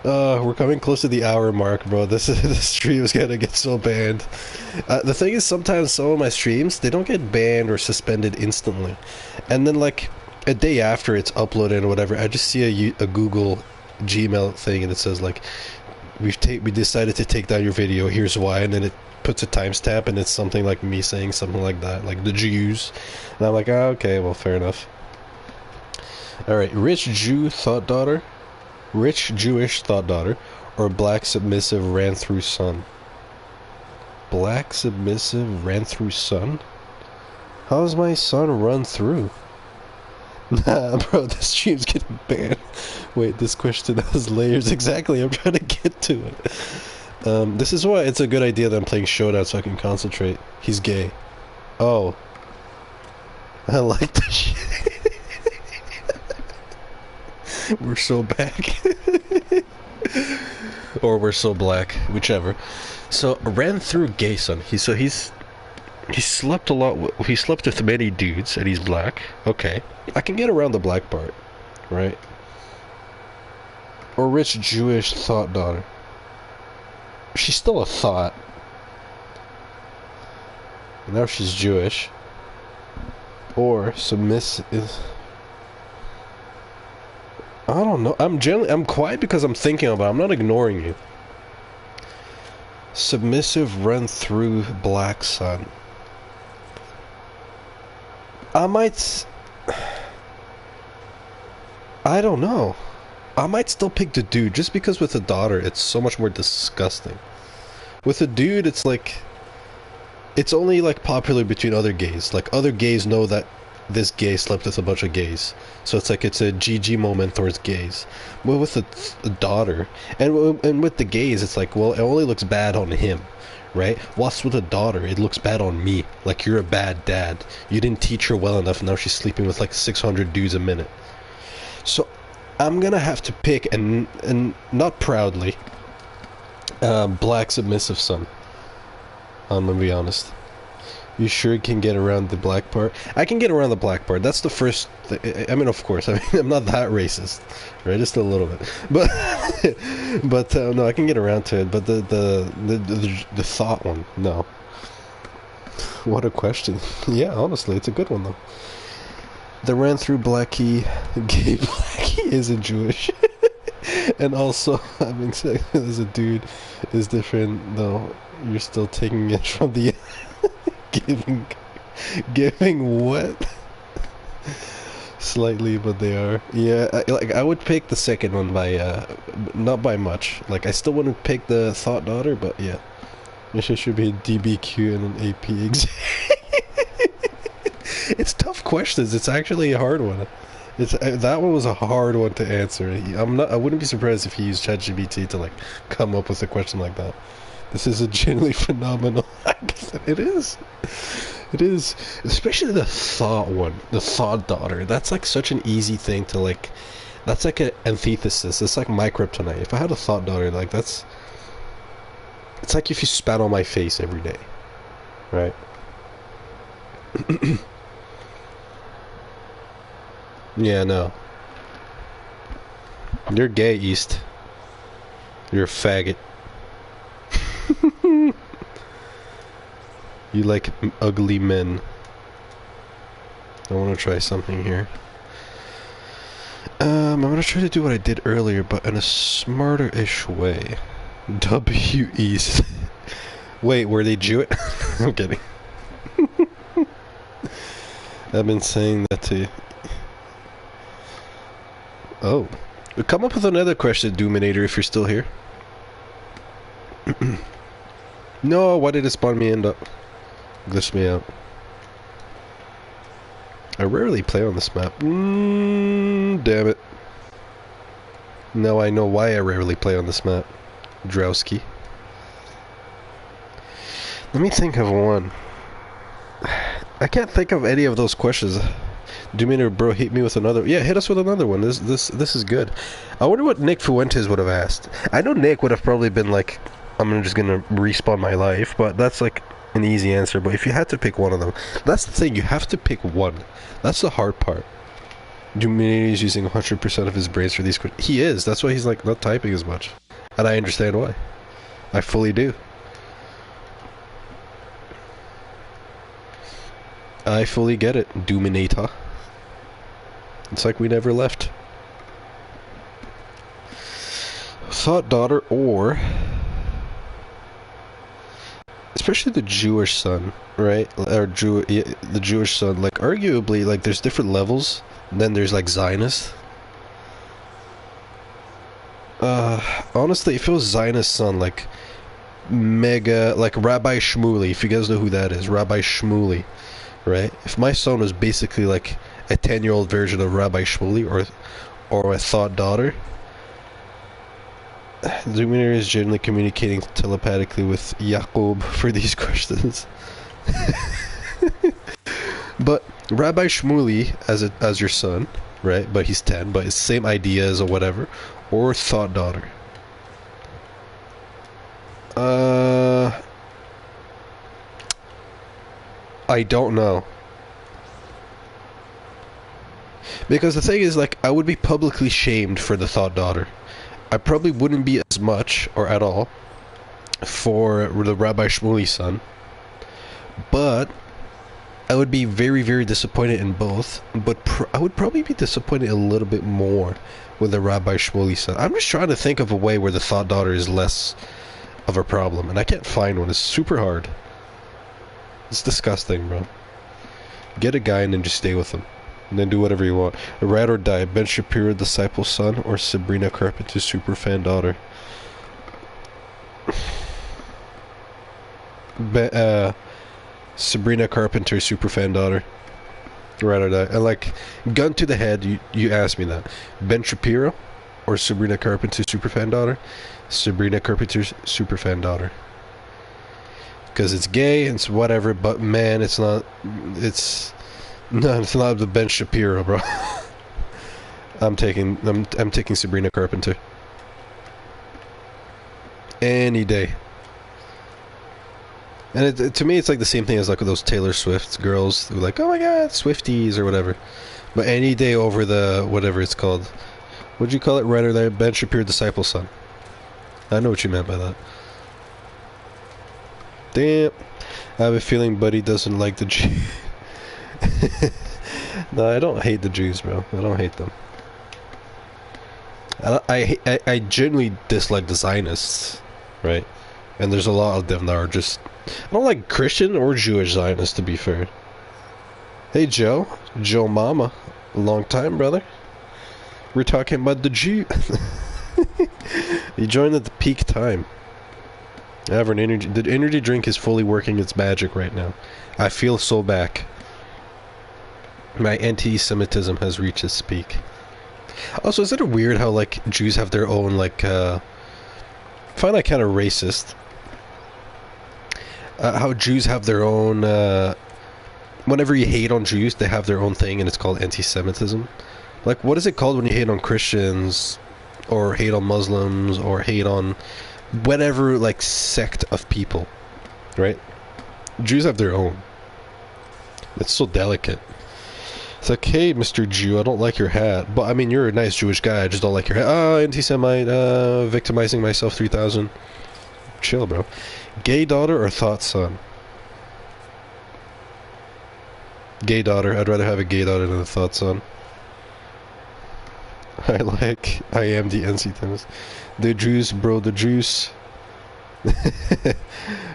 We're coming close to the hour mark, bro. This stream is gonna get so banned. The thing is, sometimes some of my streams, they don't get banned or suspended instantly. And then, like, a day after it's uploaded or whatever, I just see a Google Gmail thing and it says, like, we decided to take down your video, here's why, and then it puts a timestamp and it's something like me saying something like that, like the Jews. And I'm like, oh, okay, well, fair enough. Alright, rich Jew thought daughter, rich Jewish thought daughter, or black submissive ran through son. Black submissive ran through son? How's my son run through? Nah, bro, this stream's getting banned. Wait, this question has layers. Exactly, I'm trying to get to it. This is why it's a good idea that I'm playing Showdown so I can concentrate. He's gay. Oh. I like the shit. We're so back. Or we're so black, whichever. So, ran through gay son. He slept a lot. He slept with many dudes, and he's black. Okay, I can get around the black part, right? Or rich Jewish thought daughter. She's still a thought. Now she's Jewish. Or submissive. I don't know. I'm quiet because I'm thinking about it. I'm not ignoring you. Submissive run through black son. I don't know. I might still pick the dude just because with the daughter it's so much more disgusting. With a dude, it's like it's only like popular between other gays. Like other gays know that this gay slept with a bunch of gays, so it's like it's a GG moment towards gays. But with a daughter, and with the gays, it's like, well, it only looks bad on him, right? Whilst with a daughter, it looks bad on me. Like, you're a bad dad. You didn't teach her well enough, and now she's sleeping with like 600 dudes a minute. So I'm gonna have to pick, and not proudly, black submissive son. I'm gonna be honest. You sure can get around the black part? I can get around the black part. That's the first. I mean, of course. I mean, I'm not that racist, right? Just a little bit, but no, I can get around to it. But the thought one, no. What a question. Yeah, honestly, it's a good one though. The ran through Blackie, gay Blackie isn't Jewish, and also having sex as a dude is different though. You're still taking it from the. Giving what? Slightly, but they are. Yeah, I would pick the second one by, not by much. Like, I still wouldn't pick the thought daughter, but yeah. It should be a DBQ and an AP exam. It's tough questions. It's actually a hard one. That one was a hard one to answer. I wouldn't be surprised if he used ChatGPT to, like, come up with a question like that. This is a genuinely phenomenal. It is. It is. Especially the thought one. The thought daughter. That's like such an easy thing to like. That's like an antithesis. It's like my kryptonite. If I had a thought daughter, like that's. It's like if you spat on my face every day. Right? Yeah, no. You're gay, East. You're a faggot. You like ugly men. I want to try something here. I'm gonna try to do what I did earlier, but in a smarter-ish way. W East. Wait, were they Jewish? I'm kidding. I've been saying that to you. Oh. Come up with another question, Doominator, if you're still here. No, why did it spawn me end up? Glitched me out. I rarely play on this map. Damn it. Now I know why I rarely play on this map. Drowski. Let me think of one. I can't think of any of those questions. Dominator, bro, hit me with another. Yeah, hit us with another one. This is good. I wonder what Nick Fuentes would have asked. I know Nick would have probably been like, I'm just gonna respawn my life, but that's like an easy answer. But if you had to pick one of them, that's the thing, you have to pick one. That's the hard part. Dominator is using 100% of his brains for these questions. He is. That's why he's like not typing as much. And I understand why. I fully do. I fully get it, Doominator. It's like we never left. Thought daughter or... especially the Jewish son, right? Or the Jewish son, like arguably, like there's different levels. And then there's like Zionist. Honestly, if it was Zionist son, like mega, like Rabbi Shmuley, if you guys know who that is, Rabbi Shmuley, right? If my son was basically like a 10-year-old version of Rabbi Shmuley or a thought daughter, Luminaire is generally communicating telepathically with Jacob for these questions. But Rabbi Shmuley as your son, right? But he's 10, but his same ideas or whatever, or thought daughter. I don't know. Because the thing is, like, I would be publicly shamed for the thought daughter. I probably wouldn't be as much, or at all, for the Rabbi Shmuley son. But I would be very, very disappointed in both. But I would probably be disappointed a little bit more with the Rabbi Shmuley son. I'm just trying to think of a way where the thought daughter is less of a problem. And I can't find one. It's super hard. It's disgusting, bro. Get a guy and then just stay with him. And then do whatever you want. Ride or die. Ben Shapiro, disciple's son, or Sabrina Carpenter's superfan daughter. Sabrina Carpenter's superfan daughter. Right or die. And like, gun to the head, you asked me that. Ben Shapiro or Sabrina Carpenter's superfan daughter? Sabrina Carpenter's superfan daughter. Because it's gay and it's whatever, but man, it's not. It's the Ben Shapiro, bro. I'm taking Sabrina Carpenter any day. And to me, it's like the same thing as like with those Taylor Swift girls who are like, oh my god, Swifties or whatever. But any day over the whatever it's called. What'd you call it? Right or there, Ben Shapiro disciple's son. I know what you meant by that. Damn. I have a feeling Buddy doesn't like the Jews. No, I don't hate the Jews, bro. I don't hate them. I genuinely dislike the Zionists, right? And there's a lot of them that are just... I don't like Christian or Jewish Zionists, to be fair. Hey, Joe. Joe Mama. Long time, brother. We're talking about the Jew. You joined at the peak time. I have an energy... The energy drink is fully working its magic right now. I feel so back. My anti-Semitism has reached its peak. Also, is it weird how, like, Jews have their own, like, I find that kind of racist. How Jews have their own, whenever you hate on Jews, they have their own thing, and it's called anti-Semitism. Like, what is it called when you hate on Christians, or hate on Muslims, or hate on whatever, like, sect of people, right? Jews have their own. It's so delicate. It's like, hey, Mr. Jew, I don't like your hat. But, I mean, you're a nice Jewish guy, I just don't like your hat. Oh, anti-Semite, victimizing myself 3000. Chill, bro. Gay daughter or thought son? Gay daughter. I'd rather have a gay daughter than a thought son. I am the NC Tennis. The juice, bro, the juice.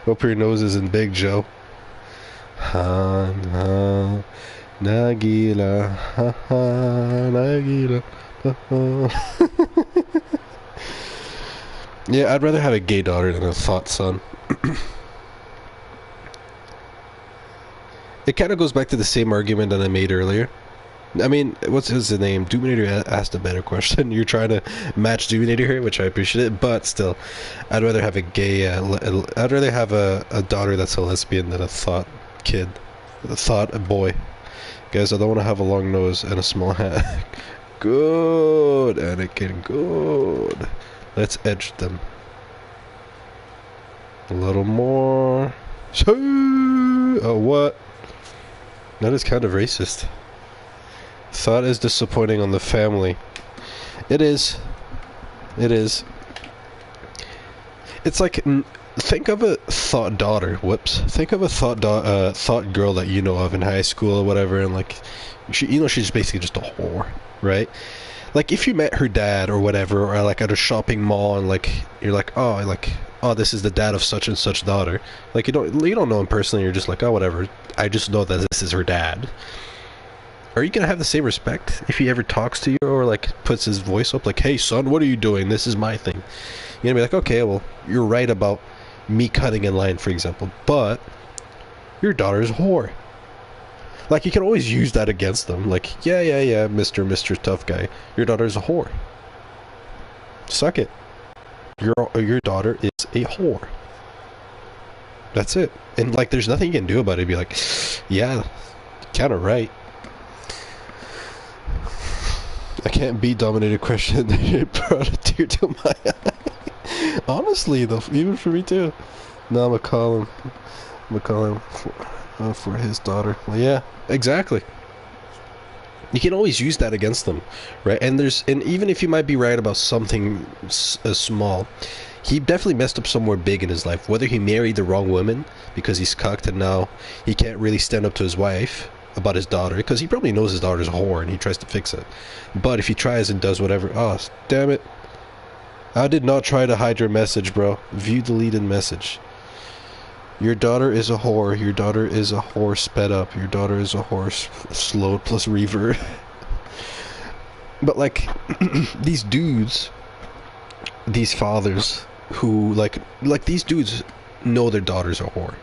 Hope your nose isn't big, Joe. Nagila, ha ha, Nagila, ha ha. Yeah, I'd rather have a gay daughter than a thought son. It kind of goes back to the same argument that I made earlier. I mean, what's his name? Doominator asked a better question. You're trying to match Doominator here, which I appreciate it, but still, I'd rather have a gay, I'd rather have a daughter that's a lesbian than a thought kid. A thought boy. Guys, I don't want to have a long nose and a small hat. Good, Anakin, good. Let's edge them. A little more. Oh, what? That is kind of racist. Thought is disappointing on the family. It is. It is. It's like... Think of a thought daughter. Whoops. Think of a thought girl that you know of in high school or whatever, and like, she's basically just a whore, right? Like, if you met her dad or whatever, or like at a shopping mall, and like you're like, oh, this is the dad of such and such daughter. Like, you don't know him personally. You're just like, oh, whatever. I just know that this is her dad. Are you gonna have the same respect if he ever talks to you or like puts his voice up, like, hey son, what are you doing? This is my thing. You're gonna be like, okay, well, you're right about me cutting in line, for example, but your daughter's a whore. Like, you can always use that against them. Like, yeah, Mr. Tough Guy, your daughter's a whore. Suck it. Your daughter is a whore. That's it. And like, there's nothing you can do about it. Be like, yeah, kind of right. I can't be dominated question. It brought a tear to my eye. Honestly, though, even for me too. No, I'm gonna call him for his daughter. Well, yeah, exactly. You can always use that against them, right? And even if you might be right about something small, he definitely messed up somewhere big in his life. Whether he married the wrong woman because he's cucked and now he can't really stand up to his wife about his daughter, because he probably knows his daughter's a whore and he tries to fix it. But if he tries and does whatever, oh damn it, I did not try to hide your message, bro. View deleted message. Your daughter is a whore. Your daughter is a whore sped up. Your daughter is a horse slowed plus reverb. But like, these dudes, these fathers who like these dudes know their daughter's a whore,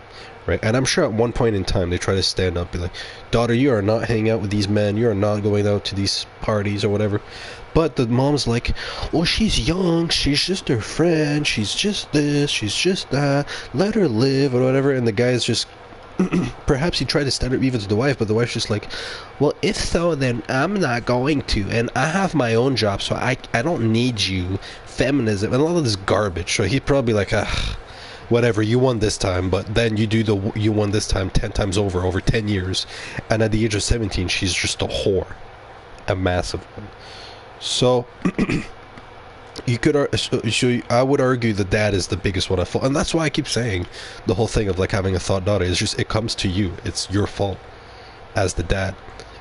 right? And I'm sure at one point in time they try to stand up, be like, daughter, you are not hanging out with these men, you are not going out to these parties or whatever. But the mom's like, well, she's young, she's just her friend, she's just this, she's just that, let her live, or whatever. And the guy's just, perhaps he tried to stand up even to the wife, but the wife's just like, well, if so, then I'm not going to, and I have my own job, so I don't need you, feminism, and all of this garbage. So he'd probably be like, whatever, you won this time, but then you won this time 10 times over 10 years, and at the age of 17, she's just a whore. A massive one. So, you could, so I would argue that that is the biggest one I fault, and that's why I keep saying the whole thing of like having a thought daughter is just, it comes to you, it's your fault as the dad.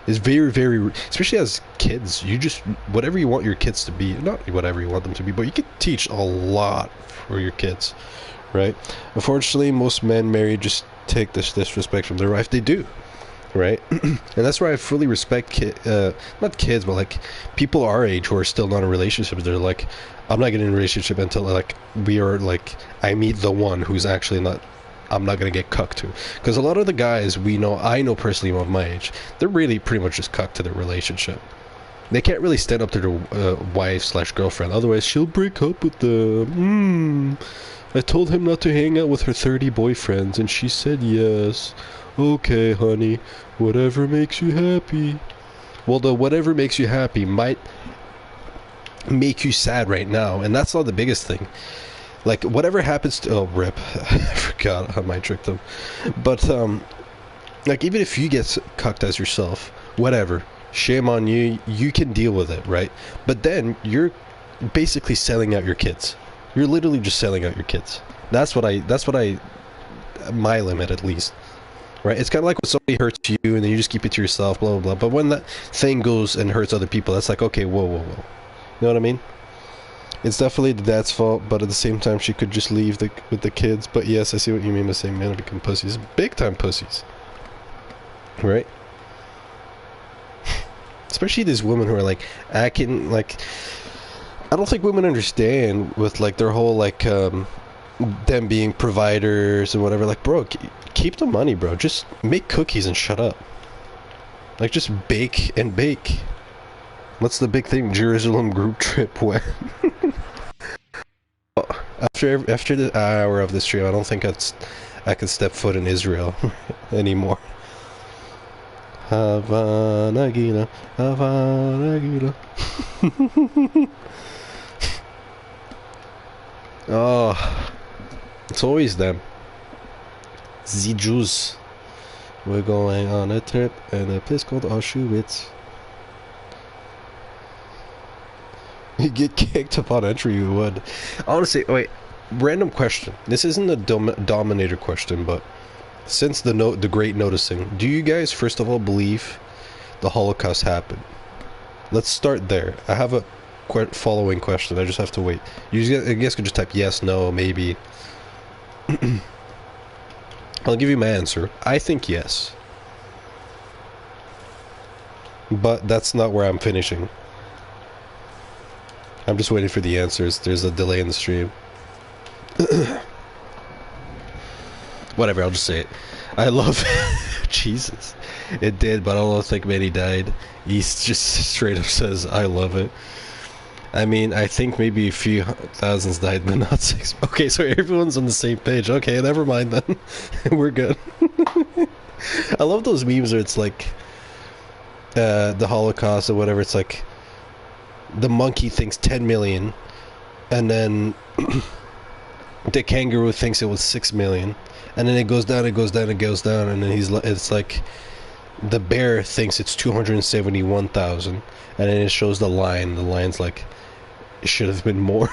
It's very, very, especially as kids, you just, whatever you want your kids to be, not whatever you want them to be, but you can teach a lot for your kids, right? Unfortunately, most men married just take this disrespect from their wife. They do, right? And that's why I fully respect not kids, but like people our age who are still not in relationships. They're like, I'm not getting in a relationship until like we are like, I meet the one who's actually not, I'm not gonna get cucked to. Because a lot of the guys I know personally of my age, they're really pretty much just cucked to their relationship. They can't really stand up to their wife/girlfriend, otherwise she'll break up with them. I told him not to hang out with her 30 boyfriends, and she said yes. Okay, honey, whatever makes you happy. Well, the whatever makes you happy might make you sad right now, and that's not the biggest thing. Like, whatever happens to... Oh, rip. I forgot I might trick them. But, like, even if you get cucked as yourself, whatever, shame on you, you can deal with it, right? But then, you're basically selling out your kids. You're literally just selling out your kids. That's what my limit, at least. Right? It's kind of like when somebody hurts you and then you just keep it to yourself, blah, blah, blah. But when that thing goes and hurts other people, that's like, okay, whoa, whoa, whoa. You know what I mean? It's definitely the dad's fault, but at the same time, she could just leave with the kids. But yes, I see what you mean by saying men become pussies. Big time pussies. Right? Especially these women who are like, acting like... I don't think women understand with like their whole like them being providers and whatever. Like, bro, keep the money, bro. Just make cookies and shut up. Like, just bake and bake. What's the big thing? Jerusalem group trip when? After the hour of this stream, I don't think I could step foot in Israel anymore. Havana Gila, Havana Gila. Oh, it's always them. The Jews. We're going on a trip in a place called Auschwitz. You get kicked upon entry, you would. Honestly, wait. Random question. This isn't a dominator question, but since the Great Noticing, do you guys first of all believe the Holocaust happened? Let's start there. I have a following question. I just have to wait. You guys could just type yes, no, maybe. I'll give you my answer. I think yes. But that's not where I'm finishing. I'm just waiting for the answers. There's a delay in the stream. Whatever, I'll just say it. I love Jesus. It did, but I don't think many died. He just straight up says, I love it. I mean, I think maybe a few thousands died in the Nazis. Okay, so everyone's on the same page. Okay, never mind then. We're good. I love those memes where it's like the Holocaust or whatever. It's like the monkey thinks 10 million, and then the kangaroo thinks it was 6 million, and then it goes down, it goes down, it goes down, and then it's like the bear thinks it's 271,000, and then it shows the line. The line's like, it should have been more.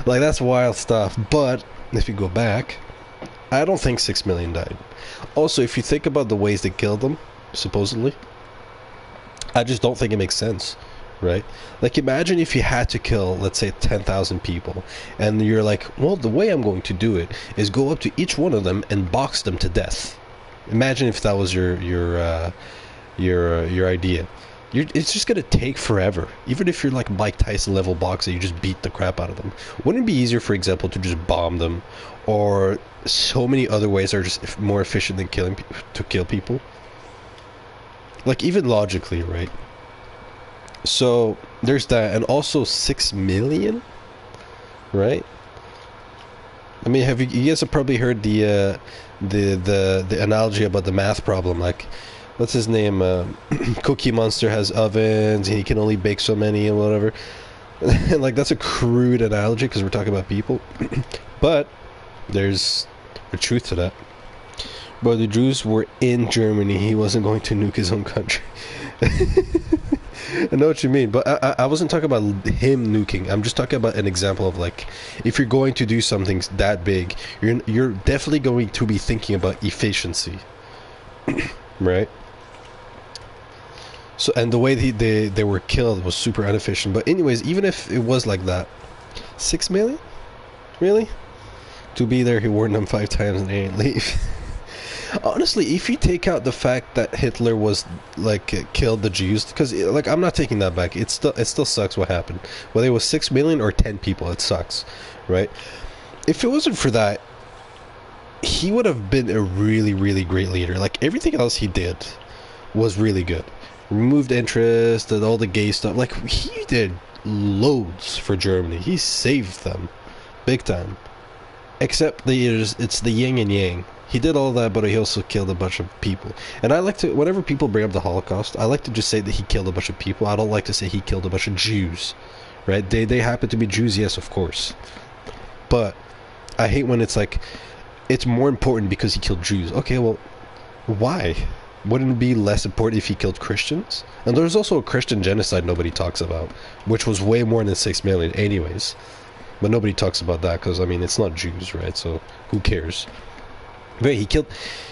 Like, that's wild stuff. But if you go back, I don't think 6 million died. Also, if you think about the ways they killed them, supposedly, I just don't think it makes sense, right? Like, imagine if you had to kill, let's say, 10,000 people, and you're like, well, the way I'm going to do it is go up to each one of them and box them to death. Imagine if that was your idea. It's just gonna take forever. Even if you're like Mike Tyson level boxer, you just beat the crap out of them. Wouldn't it be easier, for example, to just bomb them, or so many other ways are just more efficient than to kill people? Like even logically, right? So there's that, and also 6 million, right? I mean, you guys have probably heard the analogy about the math problem, like what's his name? Cookie Monster has ovens, and he can only bake so many and whatever. And like that's a crude analogy because we're talking about people, but there's a truth to that. But the Jews were in Germany. He wasn't going to nuke his own country. I know what you mean, but I wasn't talking about him nuking. I'm just talking about an example of like, if you're going to do something that big, you're definitely going to be thinking about efficiency, right? So, and the way they were killed was super inefficient. But anyways, even if it was like that, 6 million, really, to be there, he warned them 5 times and they didn't leave. Honestly, if you take out the fact that Hitler was like killed the Jews, because like I'm not taking that back. It still sucks what happened. Whether it was 6 million or 10 people, it sucks, right? If it wasn't for that, he would have been a really, really great leader. Like everything else he did was really good. Removed interest and all the gay stuff. Like he did loads for Germany. He saved them, big time. Except it's the yin and yang. He did all that, but he also killed a bunch of people. And I like to, whenever people bring up the Holocaust, I like to just say that he killed a bunch of people. I don't like to say he killed a bunch of Jews, right? They happen to be Jews, yes, of course. But I hate when it's like, it's more important because he killed Jews. Okay, well, why? Wouldn't it be less important if he killed Christians? And there's also a Christian genocide nobody talks about, which was way more than 6 million anyways. But nobody talks about that because, I mean, it's not Jews, right? So who cares? Wait, he killed.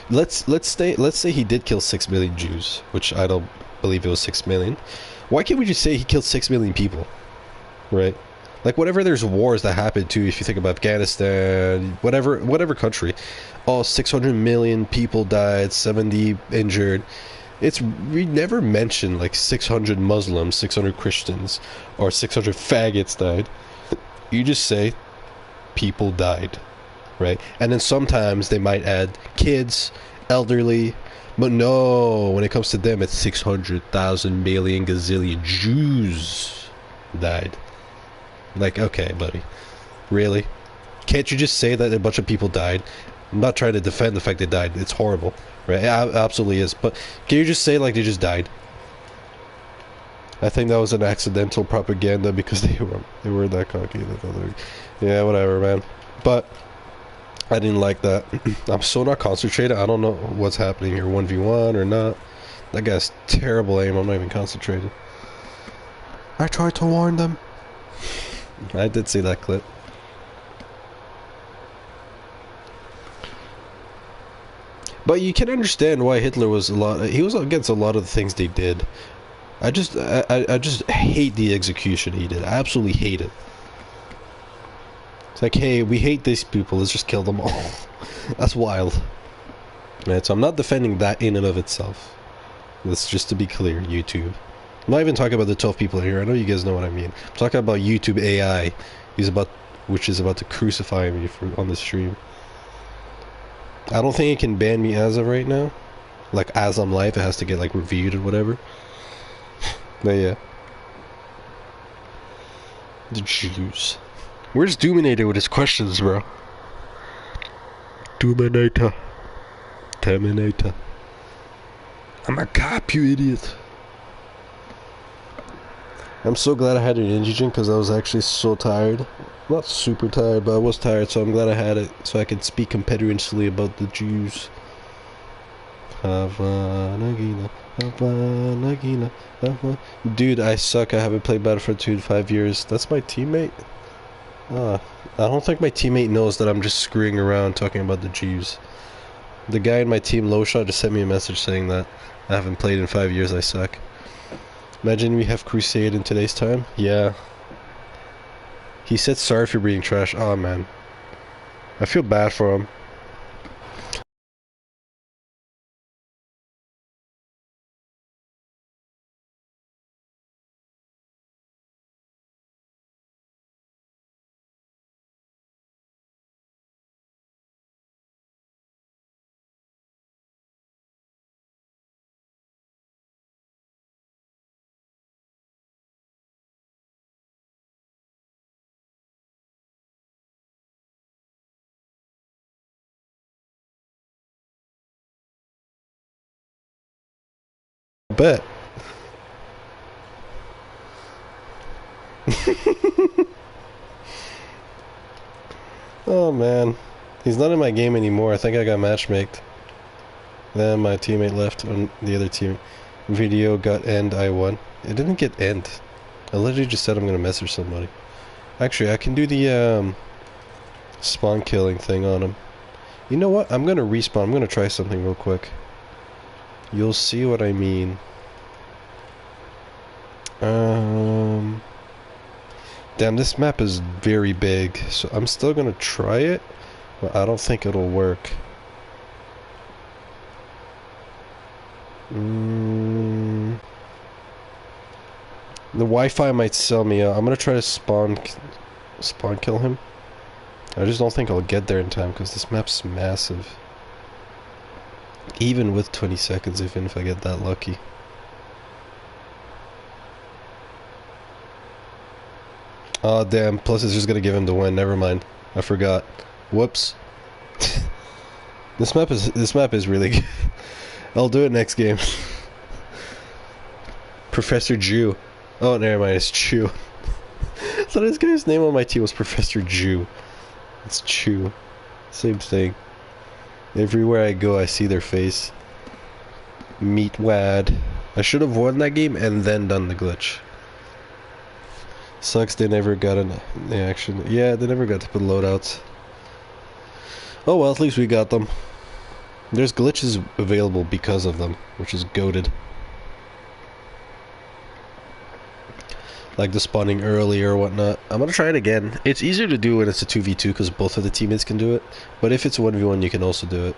Let's say he did kill 6 million Jews, which I don't believe it was 6 million. Why can't we just say he killed 6 million people, right? Like whatever there's wars that happen too. If you think about Afghanistan, whatever country, 600 million people died, 70 injured. We never mention like 600 Muslims, 600 Christians, or 600 faggots died. You just say people died. Right? And then sometimes they might add kids, elderly, but no, when it comes to them, it's 600,000 million gazillion Jews died. Like, okay, buddy. Really? Can't you just say that a bunch of people died? I'm not trying to defend the fact they died. It's horrible. Right? It absolutely is. But can you just say like they just died? I think that was an accidental propaganda because they were that cocky. Yeah, whatever, man. But I didn't like that. I'm so not concentrated. I don't know what's happening here. 1v1 or not. That guy's terrible aim. I'm not even concentrated. I tried to warn them. I did see that clip. But you can understand why Hitler was he was against a lot of the things they did. I just hate the execution he did. I absolutely hate it. It's like, hey, we hate these people, let's just kill them all. That's wild. Right, so I'm not defending that in and of itself. That's just to be clear, YouTube. I'm not even talking about the 12 people here. I know you guys know what I mean. I'm talking about YouTube AI, which is about to crucify me on the stream. I don't think it can ban me as of right now. Like, as I'm live, it has to get, like, reviewed or whatever. But yeah. The Jews. Where's Doominator with his questions, bro? Doominator. Terminator. I'm a cop, you idiot. I'm so glad I had an indigen because I was actually so tired. Not super tired, but I was tired, so I'm glad I had it so I could speak competently about the Jews. Dude, I suck. I haven't played Battlefront 2 in 5 years. That's my teammate? I don't think my teammate knows that I'm just screwing around talking about the Jews. The guy in my team, Lowshot, just sent me a message saying that I haven't played in 5 years, I suck. Imagine we have Crusade in today's time? Yeah. He said sorry for being trash. Oh man. I feel bad for him. Bet. Oh man. He's not in my game anymore. I think I got matchmaked. Then my teammate left on the other team. Video got end, I won. It didn't get end. I literally just said I'm gonna message somebody. Actually, I can do the spawn killing thing on him. You know what? I'm gonna respawn. I'm gonna try something real quick. You'll see what I mean. Damn, this map is very big, so I'm still gonna try it, but I don't think it'll work. The Wi-Fi might sell me out. I'm gonna try to spawn kill him. I just don't think I'll get there in time because this map's massive. Even with 20 seconds, even if I get that lucky. Oh damn, plus it's just gonna give him the win, never mind. I forgot. Whoops. This map is really good. I'll do it next game. Professor Jew. Oh, never mind, it's Chew. I thought this guy's name on my team was Professor Jew. It's Chew. Same thing. Everywhere I go, I see their face. Meat wad. I should have won that game and then done the glitch. Sucks they never got an action. Yeah, they never got to put loadouts. Oh well, at least we got them. There's glitches available because of them, which is goated. Like the spawning early or whatnot. I'm gonna try it again. It's easier to do when it's a 2v2 because both of the teammates can do it. But if it's 1v1, you can also do it.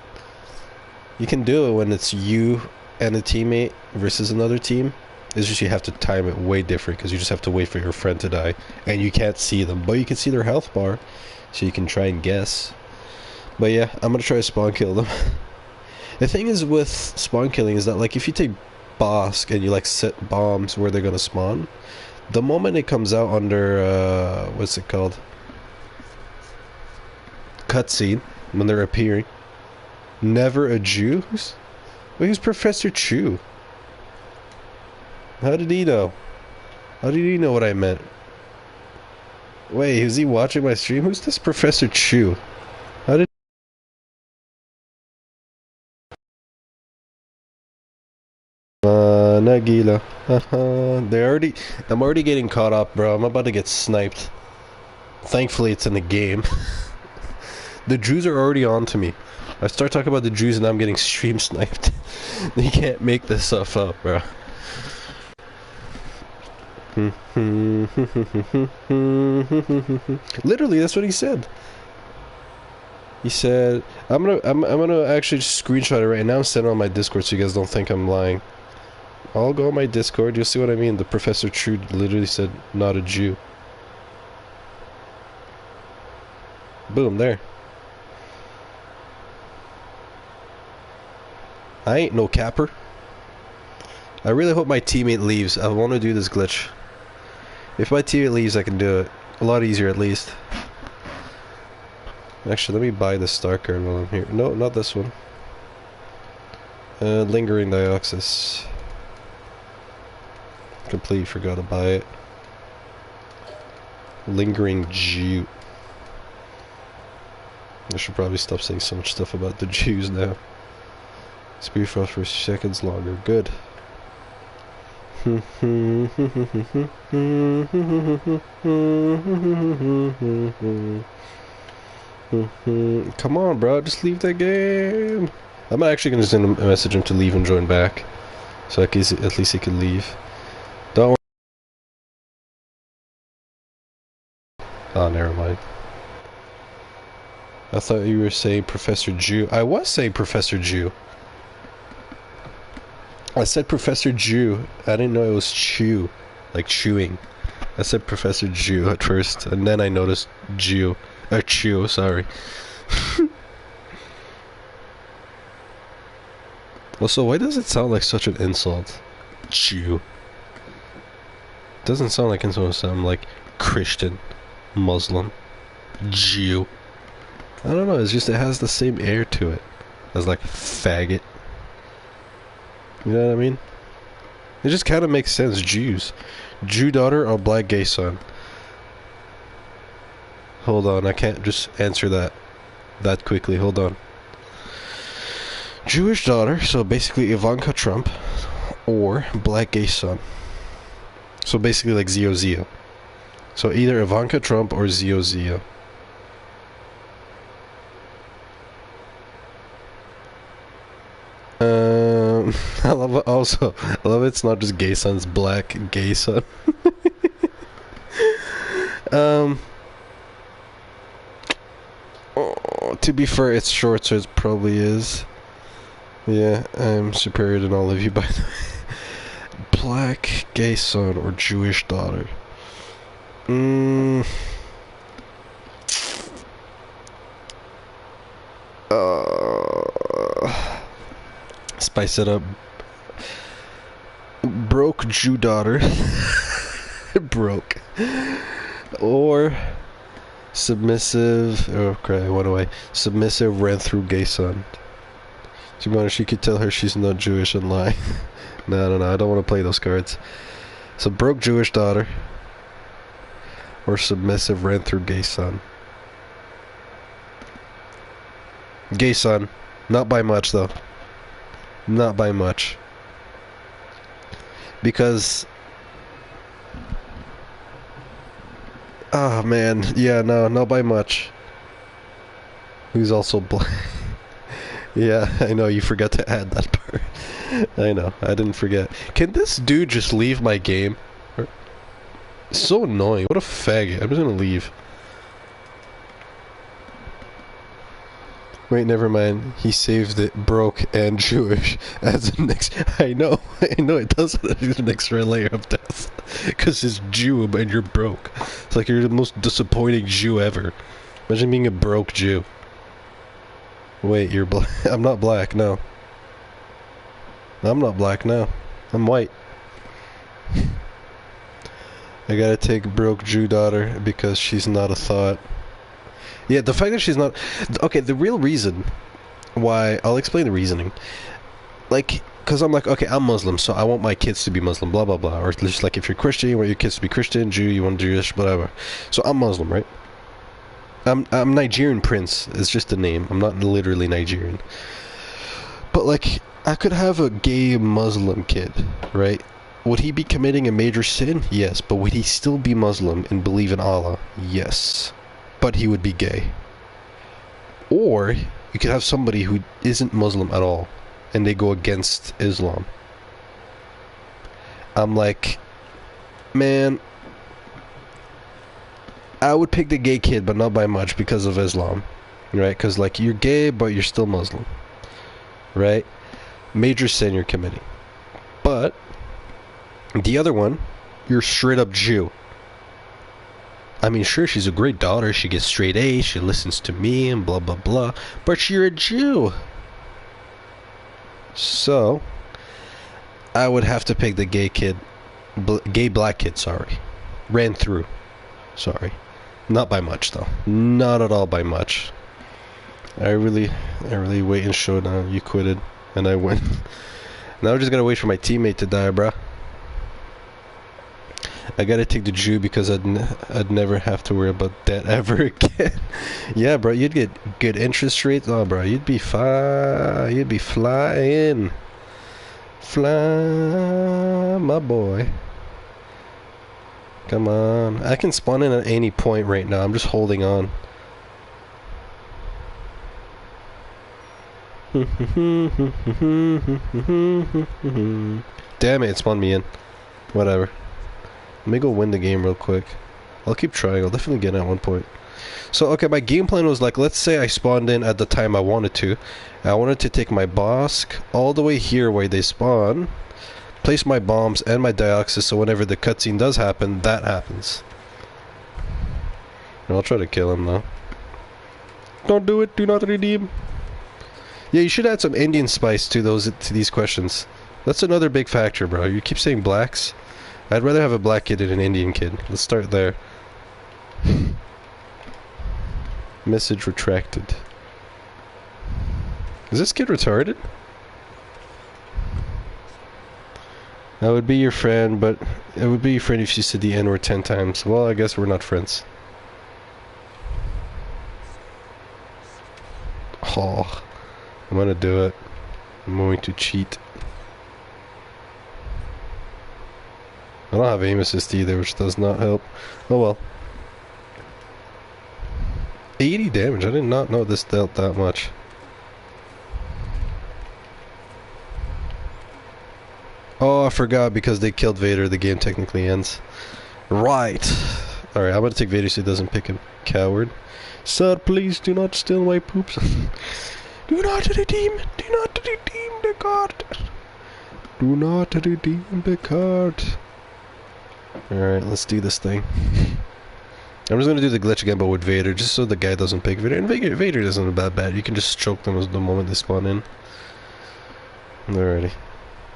You can do it when it's you and a teammate versus another team. It's just you have to time it way different because you just have to wait for your friend to die. And you can't see them, but you can see their health bar. So you can try and guess. But yeah, I'm gonna try to spawn kill them. The thing is with spawn killing is that like if you take Bosk and you like set bombs where they're gonna spawn, the moment it comes out under what's it called? Cutscene, when they're appearing. Never a Jew? Who's Professor Chew? How did he know? How did he know what I meant? Wait, is he watching my stream? Who's this Professor Chew? How did Nagila. I'm already getting caught up, bro. I'm about to get sniped. Thankfully, it's in the game. The Jews are already on to me. I start talking about the Jews and I'm getting stream sniped. You can't make this stuff up, bro. Literally, that's what he said. He said, I'm gonna actually just screenshot it right now and send it on my Discord so you guys don't think I'm lying. I'll go on my Discord, you'll see what I mean. The Professor True literally said, not a Jew. Boom, there. I ain't no capper. I really hope my teammate leaves. I want to do this glitch. If my teammate leaves, I can do it. A lot easier, at least. Actually, let me buy the star card while I'm here. No, not this one. Lingering Dioxys. Completely forgot to buy it. Lingering Jew. I should probably stop saying so much stuff about the Jews now. Speed frost for seconds longer. Good. Come on, bro. Just leave that game. I'm actually going to send a message him to leave and join back. So at least he can leave. Don't worry. Oh, never mind. I thought you were saying Professor Jew. I was saying Professor Jew. I said Professor Jew. I didn't know it was chew. Like chewing. I said Professor Jew at first, and then I noticed Jew. Chew, sorry. Also, why does it sound like such an insult? Jew. Doesn't sound like it's supposed to sound like Christian, Muslim, Jew. I don't know, it's just it has the same air to it as like faggot. You know what I mean? It just kind of makes sense. Jews. Jew daughter or black gay son? Hold on, I can't just answer that quickly. Hold on. Jewish daughter, so basically Ivanka Trump, or black gay son. So basically like Zio Zio. So either Ivanka Trump or Zio Zio. I love it also. I love it's not just gay son's black gay son. To be fair, it's short, so it probably is. Yeah, I'm superior than all of you, by the way. Black gay son or Jewish daughter? Spice it up. Broke Jew daughter. Broke. Or submissive. Oh, crap, I went away. Submissive ran through gay son. To be honest, she could tell her she's not Jewish and lie. No, I don't want to play those cards. So, broke Jewish daughter. Or submissive ran through gay son. Gay son. Not by much, though. Not by much. Because... oh, man. Yeah, no, not by much. Who's also black. Yeah, I know, you forgot to add that part. I know, I didn't forget. Can this dude just leave my game? So annoying. What a faggot. I'm just gonna leave. Wait, never mind. He saved it broke and Jewish as an I know it does as an extra layer of death. Because it's Jew and you're broke. It's like you're the most disappointing Jew ever. Imagine being a broke Jew. Wait, you're black. I'm not black, no. I'm not black, no. I'm white. I gotta take broke Jew daughter because she's not a thought. Yeah, the fact that she's not... okay, the real reason why... I'll explain the reasoning. Like, because I'm like, okay, I'm Muslim, so I want my kids to be Muslim, blah, blah, blah. Or just like, if you're Christian, you want your kids to be Christian, Jew, you want Jewish, whatever. So I'm Muslim, right? I'm Nigerian Prince. It's just a name. I'm not literally Nigerian. But, like, I could have a gay Muslim kid, right? Would he be committing a major sin? Yes. But would he still be Muslim and believe in Allah? Yes. But he would be gay. Or you could have somebody who isn't Muslim at all and they go against Islam. I'm like, man, I would pick the gay kid, but not by much because of Islam, right? Because, like, you're gay, but you're still Muslim, right? Major sin you're committing. But the other one, you're straight up Jew. I mean, sure, she's a great daughter. She gets straight A's. She listens to me and blah, blah, blah. But you're a Jew. So, I would have to pick the gay kid. Gay black kid, sorry. Ran through. Sorry. Not by much, though. Not at all by much. I really wait and showed now. You quitted, and I win. Now I just gotta wait for my teammate to die, bruh. I gotta take the Jew because I'd never have to worry about that ever again. Yeah, bro, you'd get good interest rates. Oh, bro, you'd be fine. You'd be flying. Fly, my boy. Come on. I can spawn in at any point right now. I'm just holding on. Damn it, it spawned me in. Whatever. Let me go win the game real quick. I'll keep trying. I'll definitely get it at one point. So, okay, my game plan was like, let's say I spawned in at the time I wanted to. I wanted to take my Bosk all the way here where they spawn, place my bombs and my Dioxys so whenever the cutscene does happen, that happens. I'll try to kill him, though. Don't do it. Do not redeem. Yeah, you should add some Indian spice to these questions. That's another big factor, bro. You keep saying blacks. I'd rather have a black kid than an Indian kid. Let's start there. Message retracted. Is this kid retarded? I would be your friend, but it would be your friend if you said the N word 10 times. Well, I guess we're not friends. Oh, I'm gonna do it. I'm going to cheat. I don't have aim assist either, which does not help. Oh well. 80 damage. I did not know this dealt that much. Oh, I forgot because they killed Vader, the game technically ends. Right. Alright, I'm gonna take Vader so he doesn't pick him. Coward. Sir, please do not steal my poops. Do not redeem the card. Do not redeem the card. Alright, let's do this thing. I'm just gonna do the glitch again, but with Vader, just so the guy doesn't pick Vader. And Vader isn't a bad. You can just choke them the moment they spawn in. Alrighty.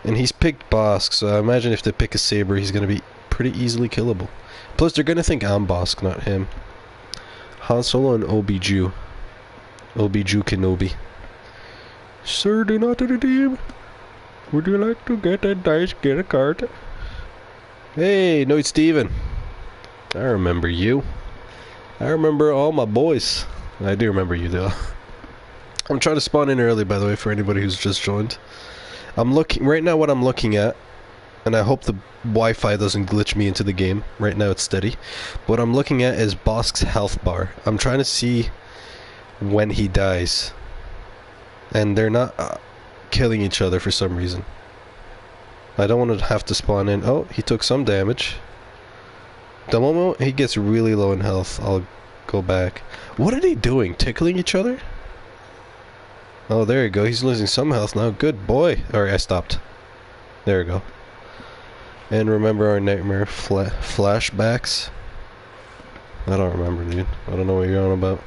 And he's picked Bosk, so I imagine if they pick a Saber, he's gonna be pretty easily killable. Plus, they're gonna think I'm Bosk, not him. Han Solo and Obi-Ju. Obi-Ju Kenobi. Sir, do not redeem. Would you like to get a dice, get a card? Hey, Noit Steven. I remember you. I remember all my boys. I do remember you, though. I'm trying to spawn in early, by the way, for anybody who's just joined. I'm looking right now. What I'm looking at, and I hope the Wi-Fi doesn't glitch me into the game. Right now it's steady. What I'm looking at is Bosk's health bar. I'm trying to see when he dies, and they're not killing each other for some reason. I don't want to have to spawn in. Oh, he took some damage. The moment he gets really low in health, I'll go back. What are they doing? Tickling each other? Oh, there you go. He's losing some health now. Good boy. Alright, I stopped. There we go. And remember our nightmare flashbacks? I don't remember, dude. I don't know what you're on about.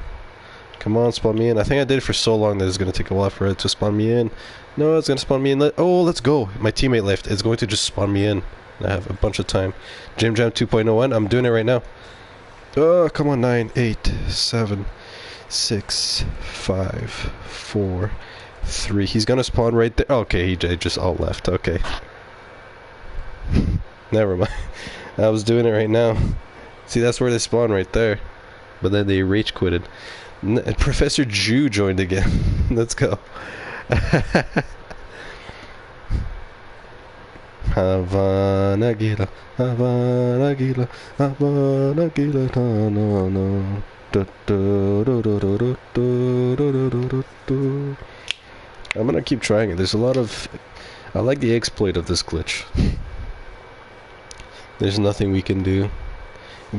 Come on, spawn me in. I think I did it for so long that it's going to take a while for it to spawn me in. No, it's going to spawn me in. Oh, let's go. My teammate left. It's going to just spawn me in. I have a bunch of time. Jam Jam 2.01. I'm doing it right now. Oh, come on. 9, 8, 7, 6, 5, 4, 3. He's going to spawn right there. Okay, he just all left. Okay. Never mind. I was doing it right now. See, that's where they spawn right there. But then they rage quitted. Professor Jew joined again. Let's go. Havana Gila, Havana Gila, Havana Gila, no, no. I'm gonna keep trying it. There's a lot of... I like the exploit of this glitch. There's nothing we can do.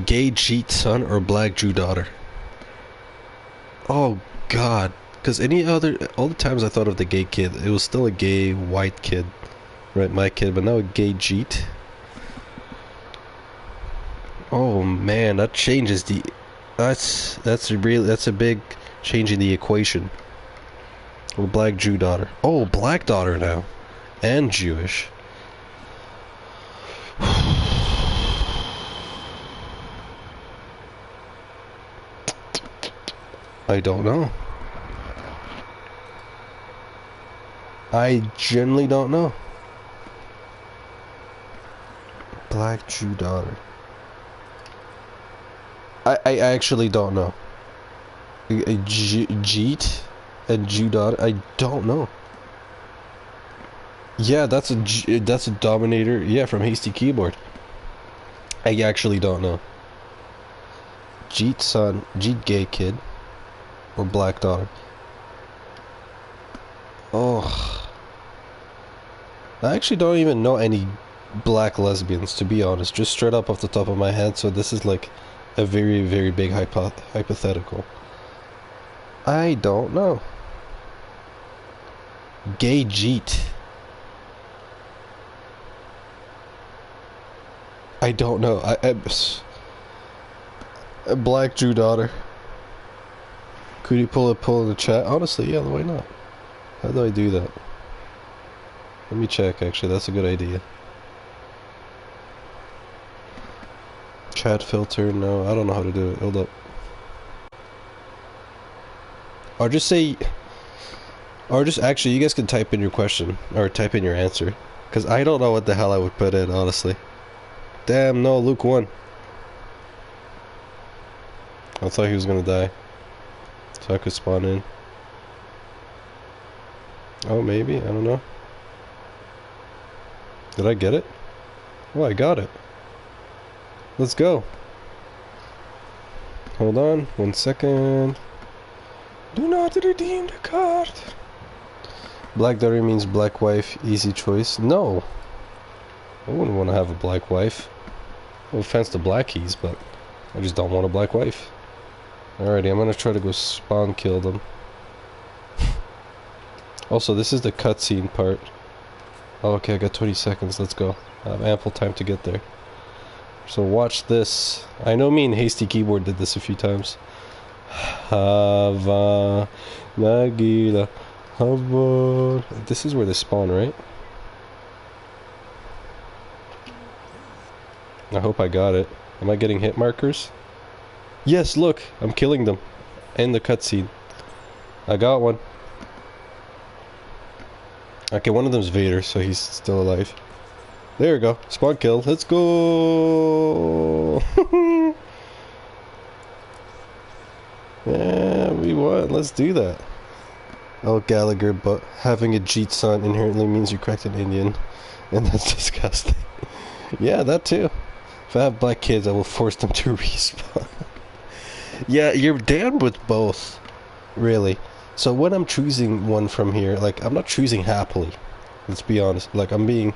Gay cheat son or black Jew daughter? Oh god. Because all the times I thought of the gay kid, it was still a gay white kid. Right, my kid, but now a gay Jeet. Oh man, that changes the... That's a big change in the equation. Or black Jew daughter. Oh, black daughter now. And Jewish. I don't know. I generally don't know. Black Jew daughter. I actually don't know. A Jeet and Jew daughter. I don't know. Yeah, that's a Dominator. Yeah, from Hasty Keyboard. I actually don't know. Jeet son, Jeet gay kid, or black daughter. Oh, I actually don't even know any black lesbians, to be honest, just straight up off the top of my head, so this is like a very, very big hypothetical. I don't know. Gay Jeet. I don't know. A black Jew daughter. Could you pull in the chat? Honestly, yeah, why not? How do I do that? Let me check, actually, that's a good idea. Chat filter, no, I don't know how to do it. Hold up. Or just actually, you guys can type in your question, or type in your answer. Because I don't know what the hell I would put in, honestly. Damn, no, Luke won. I thought he was gonna die. So I could spawn in. Oh, maybe? I don't know. Did I get it? Oh, I got it. Let's go. Hold on, 1 second. Do not redeem the card. Black daughter means black wife, easy choice. No. I wouldn't want to have a black wife. No offense to blackies, but I just don't want a black wife. Alrighty, I'm gonna try to go spawn kill them. Also, this is the cutscene part. Oh, okay, I got 20 seconds. Let's go. I have ample time to get there. So watch this. I know me and Hasty Keyboard did this a few times. Hava Nagila Hava. This is where they spawn, right? I hope I got it. Am I getting hit markers? Yes, look, I'm killing them. In the cutscene. I got one. Okay, one of them's Vader, so he's still alive. There we go. Spawn kill. Let's go. Yeah, we won. Let's do that. Oh, Gallagher, but having a Jeet son inherently means you cracked an Indian. And that's disgusting. Yeah, that too. If I have black kids, I will force them to respawn. Yeah, you're down with both. Really. So when I'm choosing one from here, like, I'm not choosing happily. Let's be honest. Like, I'm being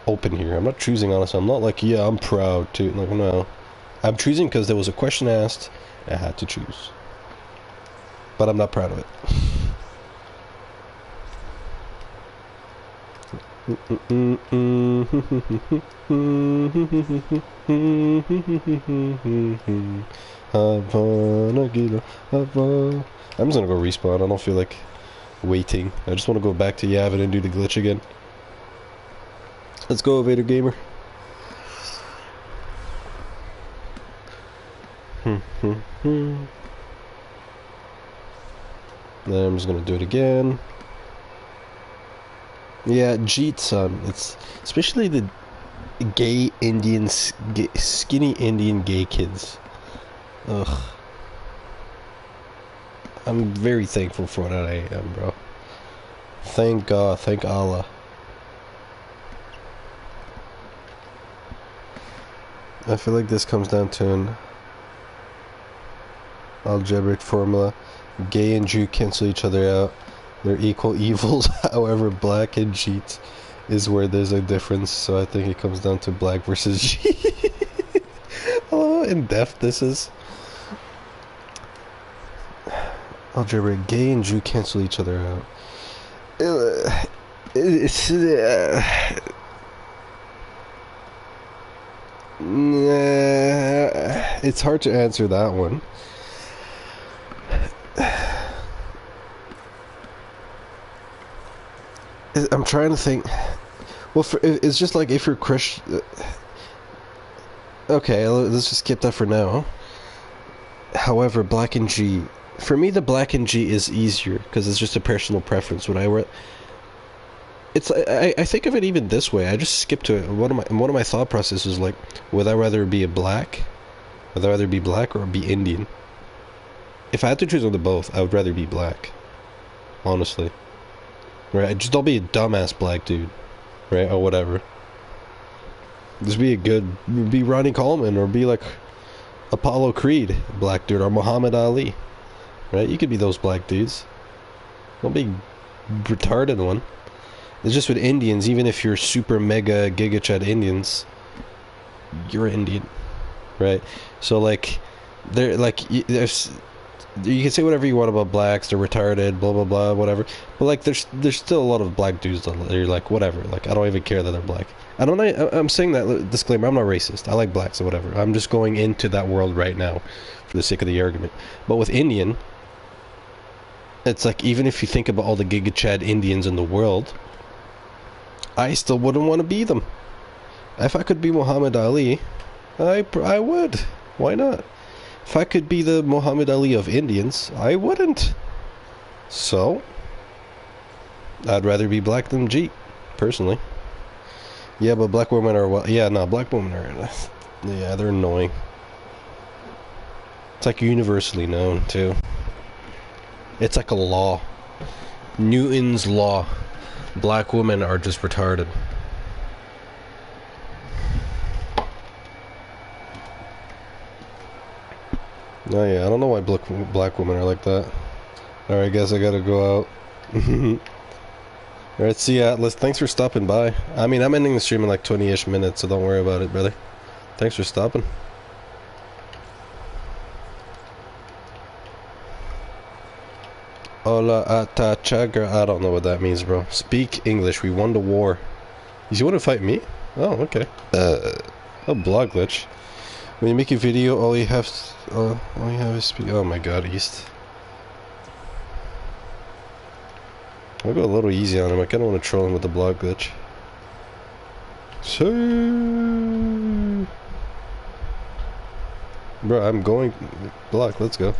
open here. I'm not choosing honestly. I'm not like, yeah, I'm proud to. Like, no. I'm choosing because there was a question asked. I had to choose. But I'm not proud of it. I'm just gonna go respawn. I don't feel like waiting. I just want to go back to Yavin and do the glitch again. Let's go, Vader Gamer. Then I'm just gonna do it again. Yeah, Jeet son. It's especially the gay Indians, skinny Indian gay kids. Ugh. I'm very thankful for what I am, bro. Thank God, thank Allah. I feel like this comes down to an algebraic formula. Gay and Jew cancel each other out. They're equal evils. However, black and Jeet is where there's a difference. So I think it comes down to black versus Jeet. Oh, in depth this is. Algebraic. Gay and Jew cancel each other out. It's hard to answer that one. I'm trying to think. Well, it's just like if you're Christian. Okay, let's just skip that for now. However, black and G. For me, the black and G is easier because it's just a personal preference. When I read, it's I think of it even this way. I just skip to it. One of my thought processes was like, would I rather be would I rather be black or be Indian? If I had to choose one of both, I would rather be black. Honestly, right? Just don't be a dumbass black dude, right? Or whatever. Just be Ronnie Coleman or be like Apollo Creed, black dude, or Muhammad Ali. Right? You could be those black dudes. Don't be retarded one. It's just with Indians, even if you're super mega giga chad Indians, you're Indian. Right? So like they're like there's you can say whatever you want about blacks, they're retarded, blah blah blah, whatever. But like there's still a lot of black dudes that are like whatever. Like I don't even care that they're black. I'm saying that disclaimer, I'm not racist. I like blacks or whatever. I'm just going into that world right now for the sake of the argument. But with Indian, it's like, even if you think about all the Giga Chad Indians in the world, I still wouldn't want to be them. If I could be Muhammad Ali, I would. Why not? If I could be the Muhammad Ali of Indians, I wouldn't. So, I'd rather be black than Jeet, personally. Yeah, but black women are well. Yeah, no, black women are. Yeah, they're annoying. It's like universally known too. It's like a law. Newton's law. Black women are just retarded. Oh yeah, I don't know why black women are like that. Alright, I guess I gotta go out. Alright, see ya, Atlas. Thanks for stopping by. I mean, I'm ending the stream in like 20-ish minutes, so don't worry about it, brother. Thanks for stopping. Hola atachaga. I don't know what that means, bro. Speak English. We won the war. You want to fight me? Oh, okay. A blog glitch. When you make a video, all you have is speak. Oh my god, East. I'll go a little easy on him. I kind of want to troll him with the blog glitch. So, bro, I'm going block. Let's go.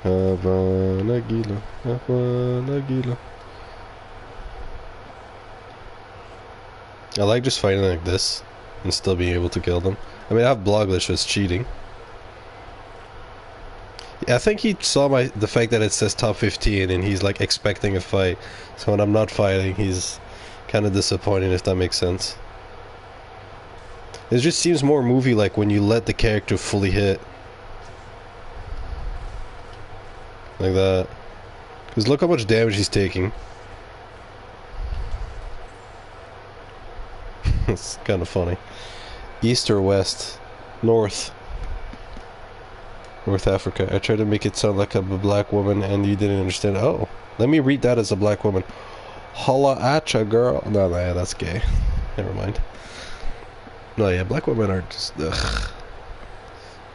Havana Gila, Havana Gila. I like just fighting like this and still being able to kill them. I mean, I have blog glitch as cheating. Yeah, I think he saw the fact that it says top 15 and he's like expecting a fight. So when I'm not fighting, he's kind of disappointed, if that makes sense. It just seems more movie-like when you let the character fully hit. Like that. Because look how much damage he's taking. It's kind of funny. East or west? North. North Africa. I tried to make it sound like I'm a black woman and you didn't understand. Oh, let me read that as a black woman. Holla at ya, girl. No, yeah, that's gay. Never mind. No, yeah, black women are just... Ugh.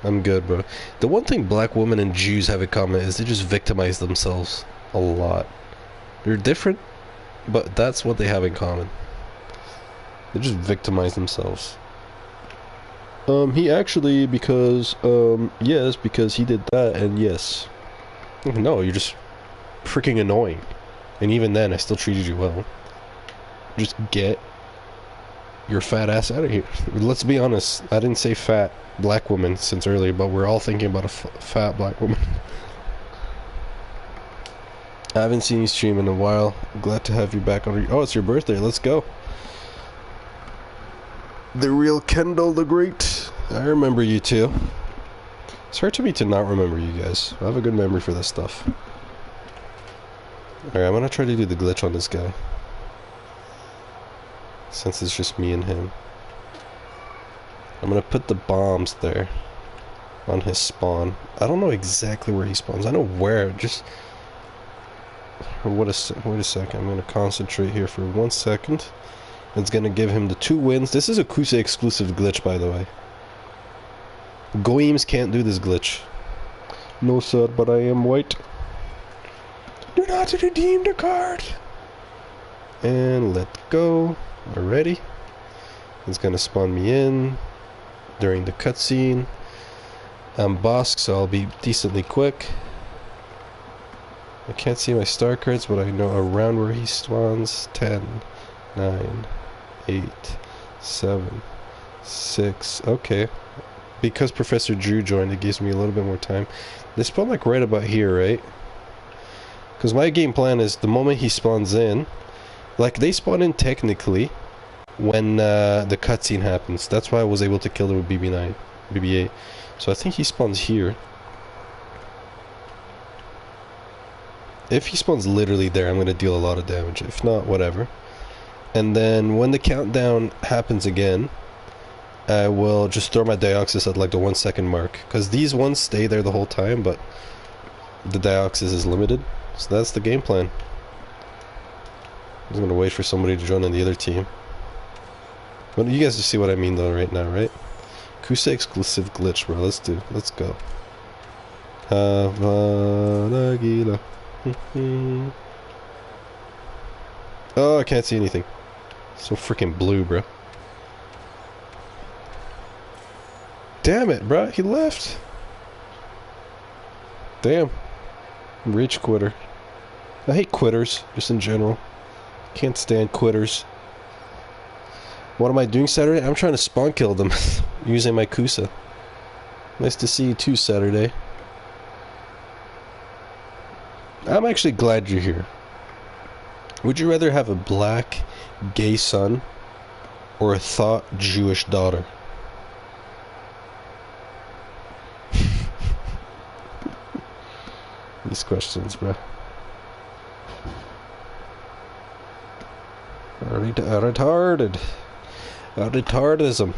I'm good, bro. The one thing black women and Jews have in common is they just victimize themselves a lot. They're different, but that's what they have in common. They just victimize themselves. He actually, because, yes, because he did that, and yes. No, you're just freaking annoying. And even then, I still treated you well. Just get your fat ass out of here. Let's be honest, I didn't say fat black woman since earlier, but we're all thinking about a fat black woman. I haven't seen you stream in a while. Glad to have you back on. Oh, it's your birthday. Let's go. The real Kendall the Great. I remember you too. It's hard to me to not remember you guys. I have a good memory for this stuff. Alright, I'm gonna try to do the glitch on this guy. Since it's just me and him. I'm gonna put the bombs there. On his spawn. I don't know exactly where he spawns. I know where. Just... Wait a second. I'm gonna concentrate here for 1 second. It's gonna give him the 2 wins. This is a Kusa exclusive glitch, by the way. Goems can't do this glitch. No, sir, but I am white. Do not redeem the card. And let go. Already. It's gonna spawn me in during the cutscene. I'm boss, so I'll be decently quick. I can't see my star cards, but I know around where he spawns. 10, 9, 8, 7, 6. Okay. Because Professor Drew joined, it gives me a little bit more time. They spawn like right about here, right? Because my game plan is the moment he spawns in, like they spawn in technically when the cutscene happens. That's why I was able to kill him with BB8. So I think he spawns here. If he spawns literally there, I'm going to deal a lot of damage. If not, whatever. And then when the countdown happens again, I will just throw my Dioxys at like the 1 second mark. Because these ones stay there the whole time, but the Dioxys is limited. So that's the game plan. I'm going to wait for somebody to join on the other team. But you guys just see what I mean though right now, right? Kusa exclusive glitch, bro. Let's go. Havana Gila. Oh, I can't see anything. So freaking blue, bro. Damn it, bro. He left. Damn. Rage quitter. I hate quitters, just in general. Can't stand quitters. What am I doing Saturday? I'm trying to spawn kill them using my Kusa. Nice to see you too, Saturday. I'm actually glad you're here. Would you rather have a black, gay son or a thought Jewish daughter? These questions, bruh. Retarded. Retardism.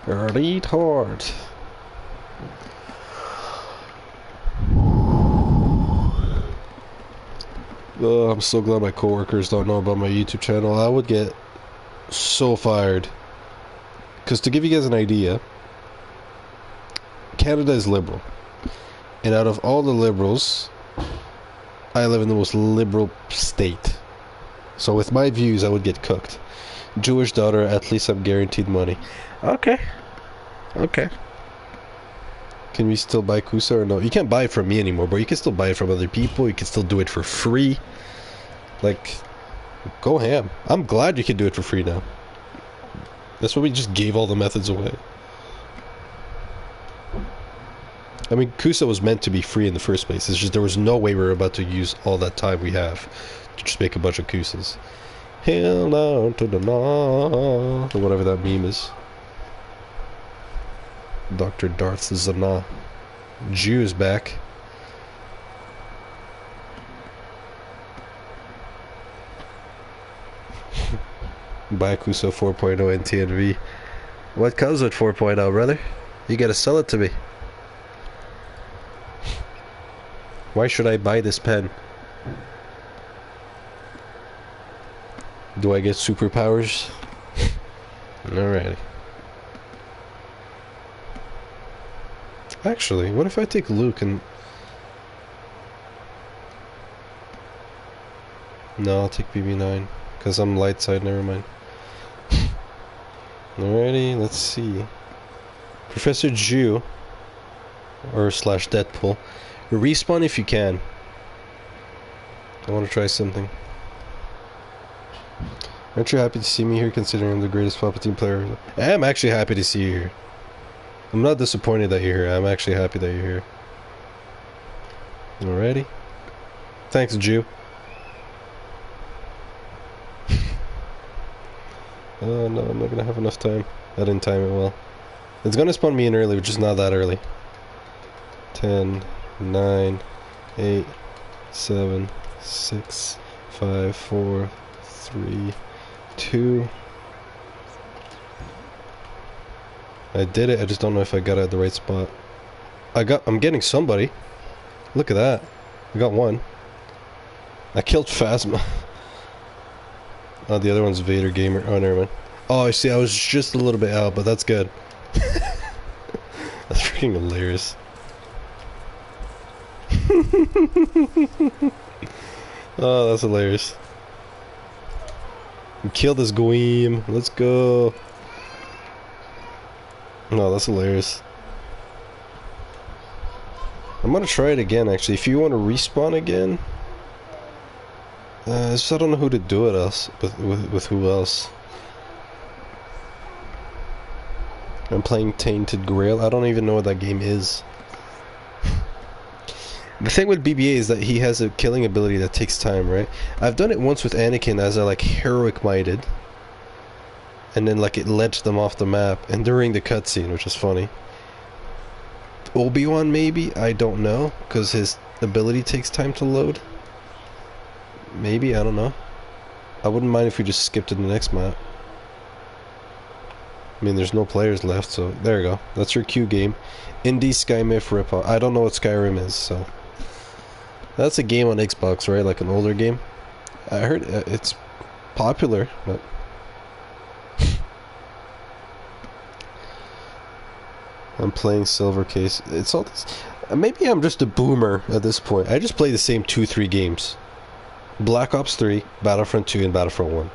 Retard. Oh, I'm so glad my coworkers don't know about my YouTube channel. I would get so fired. Because to give you guys an idea, Canada is liberal. And out of all the liberals, I live in the most liberal state. So with my views, I would get cooked. Jewish daughter, at least I'm guaranteed money. Okay. Okay. Can we still buy Kusa or no? You can't buy it from me anymore, but you can still buy it from other people. You can still do it for free. Like, go ham. I'm glad you can do it for free now. That's why we just gave all the methods away. I mean, Kusa was meant to be free in the first place. It's just there was no way we were about to use all that time we have to just make a bunch of Kusas. Hell no to the no, or whatever that meme is. Dr. Darth Zana. Jew is back. Bakuso 4.0 and TNV. What comes with 4.0, brother? You gotta sell it to me. Why should I buy this pen? Do I get superpowers? Alrighty. Actually, what if I take Luke and... No, I'll take BB9. Because I'm light side, never mind. Alrighty, let's see. Professor Jew, or slash Deadpool. Respawn if you can. I want to try something. Aren't you happy to see me here considering I'm the greatest Palpatine player? I am actually happy to see you here. I'm not disappointed that you're here. I'm actually happy that you're here. Alrighty. Thanks, Jew. Oh no, I'm not gonna have enough time. I didn't time it well. It's gonna spawn me in early, which is not that early. 10, 9, 8, 7, 6, 5, 4, 3, 2. I did it, I just don't know if I got it at the right spot. I'm getting somebody. Look at that. I got one. I killed Phasma. Oh, the other one's Vader Gamer. Oh, never mind. Oh, I see, I was just a little bit out, but that's good. That's freaking hilarious. Oh, that's hilarious. Kill this Gweem. Let's go. No, that's hilarious. I'm gonna try it again, actually. If you want to respawn again, I don't know who to do it else with who else. I'm playing Tainted Grail. I don't even know what that game is. The thing with BB-8 is that he has a killing ability that takes time, right? I've done it once with Anakin as a like heroic minded, and then like it led them off the map, and during the cutscene, which is funny. Obi-Wan maybe? I don't know, because his ability takes time to load. Maybe, I don't know. I wouldn't mind if we just skipped to the next map. I mean, there's no players left, so there you go. That's your Q game. Indie Skymyth ripoff. I don't know what Skyrim is, so... That's a game on Xbox, right? Like an older game? I heard it's popular, but... I'm playing Silver Case. It's all this... Maybe I'm just a boomer at this point. I just play the same 2-3 games. Black Ops 3, Battlefront 2, and Battlefront 1.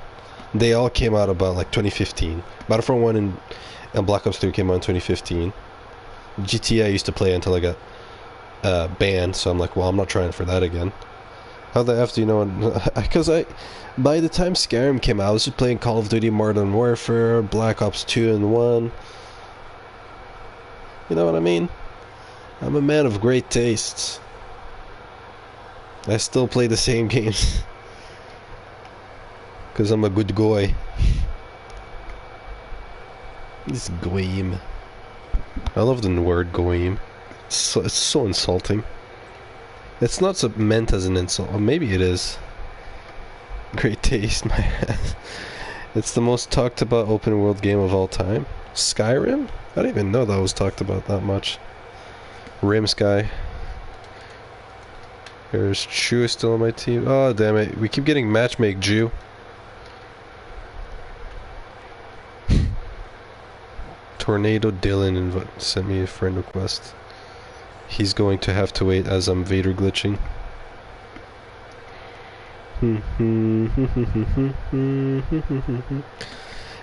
They all came out about like 2015. Battlefront 1 and Black Ops 3 came out in 2015. GTA I used to play until I got banned, so I'm like, well, I'm not trying for that again. How the F do you know? Because by the time Skyrim came out, I was just playing Call of Duty Modern Warfare, Black Ops 2 and 1. You know what I mean? I'm a man of great tastes. I still play the same games. Because I'm a good guy. This goyim. I love the word goyim. It's so insulting. It's not so meant as an insult. Or maybe it is. Great taste, my ass. It's the most talked about open world game of all time. Skyrim? I didn't even know that was talked about that much. Rim Sky. There's Chew still on my team. Oh, damn it. We keep getting matchmake Jew. Tornado Dylan sent me a friend request. He's going to have to wait as I'm Vader glitching.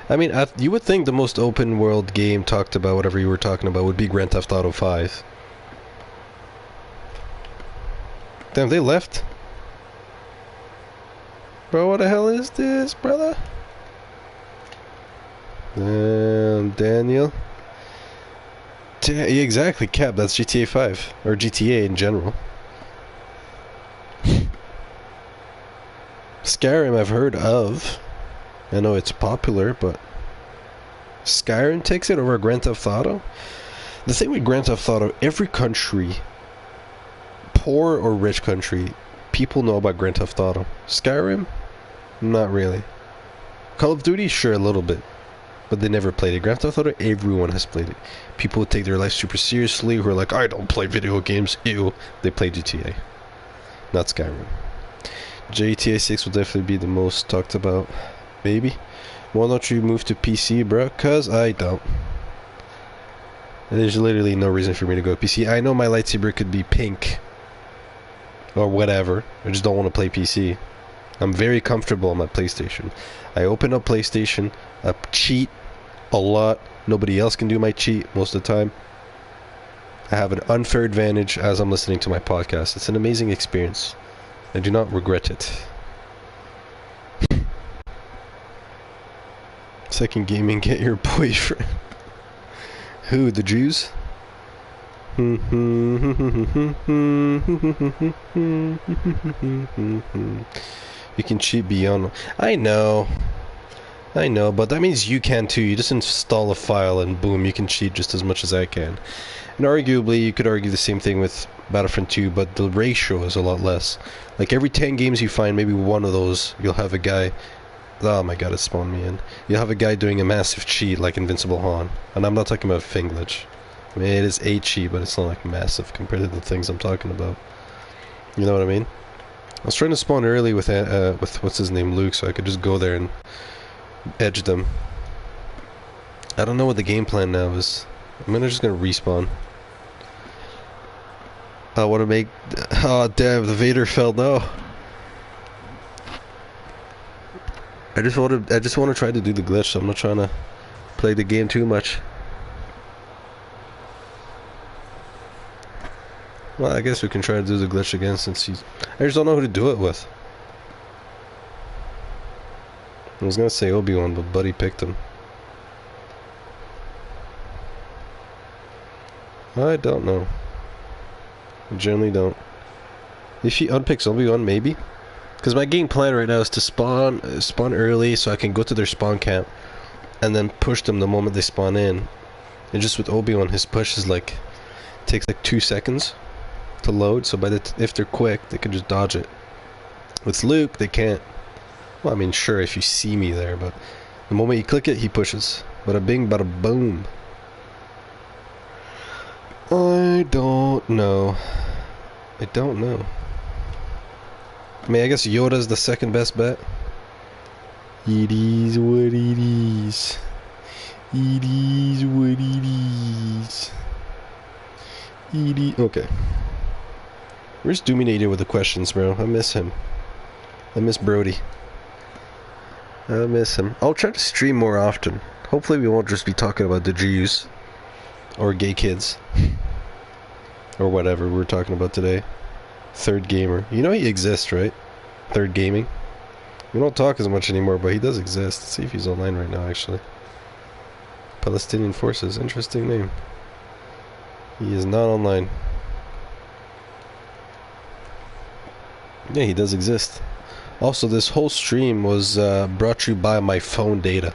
I mean, you would think the most open world game talked about, whatever you were talking about, would be Grand Theft Auto 5. Damn, they left? Bro, what the hell is this, brother? Daniel. Yeah, exactly, Cap. That's GTA 5. Or GTA in general. Skyrim I've heard of. I know it's popular, but Skyrim takes it over Grand Theft Auto? The thing with Grand Theft Auto, every country, poor or rich country, people know about Grand Theft Auto. Skyrim? Not really. Call of Duty? Sure, a little bit. But they never played it. Grand Theft Auto, everyone has played it. People who take their life super seriously, who are like, I don't play video games, ew. They play GTA. Not Skyrim. GTA 6 will definitely be the most talked about. Maybe. Why don't you move to PC, bro? Cause I don't. There's literally no reason for me to go PC. I know my lightsaber could be pink. Or whatever. I just don't want to play PC. I'm very comfortable on my PlayStation. I open up PlayStation, I cheat a lot. Nobody else can do my cheat most of the time. I have an unfair advantage as I'm listening to my podcast. It's an amazing experience. I do not regret it. Second gaming, get your boyfriend. Who, the Jews? You can cheat beyond. I know, but that means you can too. You just install a file and boom, you can cheat just as much as I can. And arguably, you could argue the same thing with Battlefront 2, but the ratio is a lot less. Like every 10 games you find, maybe one of those, you'll have a guy. Oh my god, it spawned me in. You'll have a guy doing a massive cheat like Invincible Han. And I'm not talking about Fing glitch. I mean, it is a cheat, but it's not like massive compared to the things I'm talking about. You know what I mean? I was trying to spawn early with what's his name, Luke, so I could just go there and edge them. I don't know what the game plan now is. I'm just gonna respawn. I want to make. Oh damn! The Vader fell. No. I just want to try to do the glitch. So I'm not trying to play the game too much. Well, I guess we can try to do the glitch again since he's... I just don't know who to do it with. I was gonna say Obi-Wan, but Buddy picked him. I don't know. I generally don't. If he unpicks Obi-Wan, maybe? Because my game plan right now is to spawn early so I can go to their spawn camp and then push them the moment they spawn in. And just with Obi-Wan, his push is like... takes like 2 seconds to load, so if they're quick, they can just dodge it. With Luke, they can't. Well, I mean, sure, if you see me there, but the moment you click it, he pushes. Bada bing, bada boom. I don't know. I don't know. I mean, I guess Yoda's the second best bet. It is what it is. It is what it is. Okay. Where's Doominator with the questions, bro? I miss him. I miss Brody. I miss him. I'll try to stream more often. Hopefully we won't just be talking about the Jews. Or gay kids. Or whatever we were talking about today. Third Gamer. You know he exists, right? Third Gaming. We don't talk as much anymore, but he does exist. Let's see if he's online right now, actually. Palestinian Forces. Interesting name. He is not online. Yeah, he does exist. Also, this whole stream was brought to you by my phone data.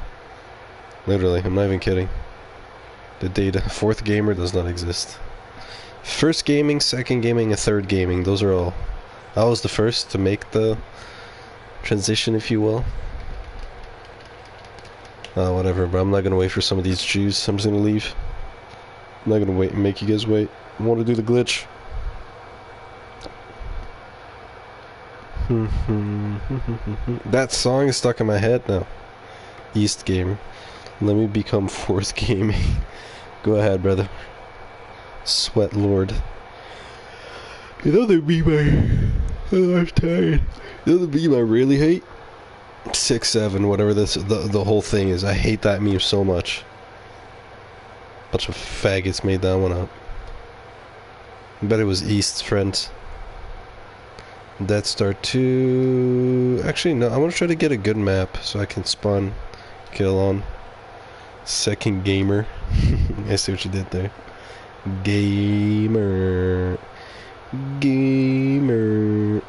Literally, I'm not even kidding. The data. Fourth Gamer does not exist. First Gaming, Second Gaming, and Third Gaming. Those are all. I was the first to make the transition, if you will. Whatever, but I'm not gonna wait for some of these Jews. I'm just gonna leave. I'm not gonna wait and make you guys wait. I want to do the glitch. That song is stuck in my head now. East Gamer. Let me become Fourth Gaming. Go ahead, brother. Sweat Lord. You know the meme I'm tired. You know the meme I really hate? 6-7, whatever this the whole thing is. I hate that meme so much. Bunch of faggots made that one up. I bet it was East's friends. Death Star 2. Actually, no, I want to try to get a good map so I can spawn kill on. Second Gamer. I see what you did there. Gamer. Gamer.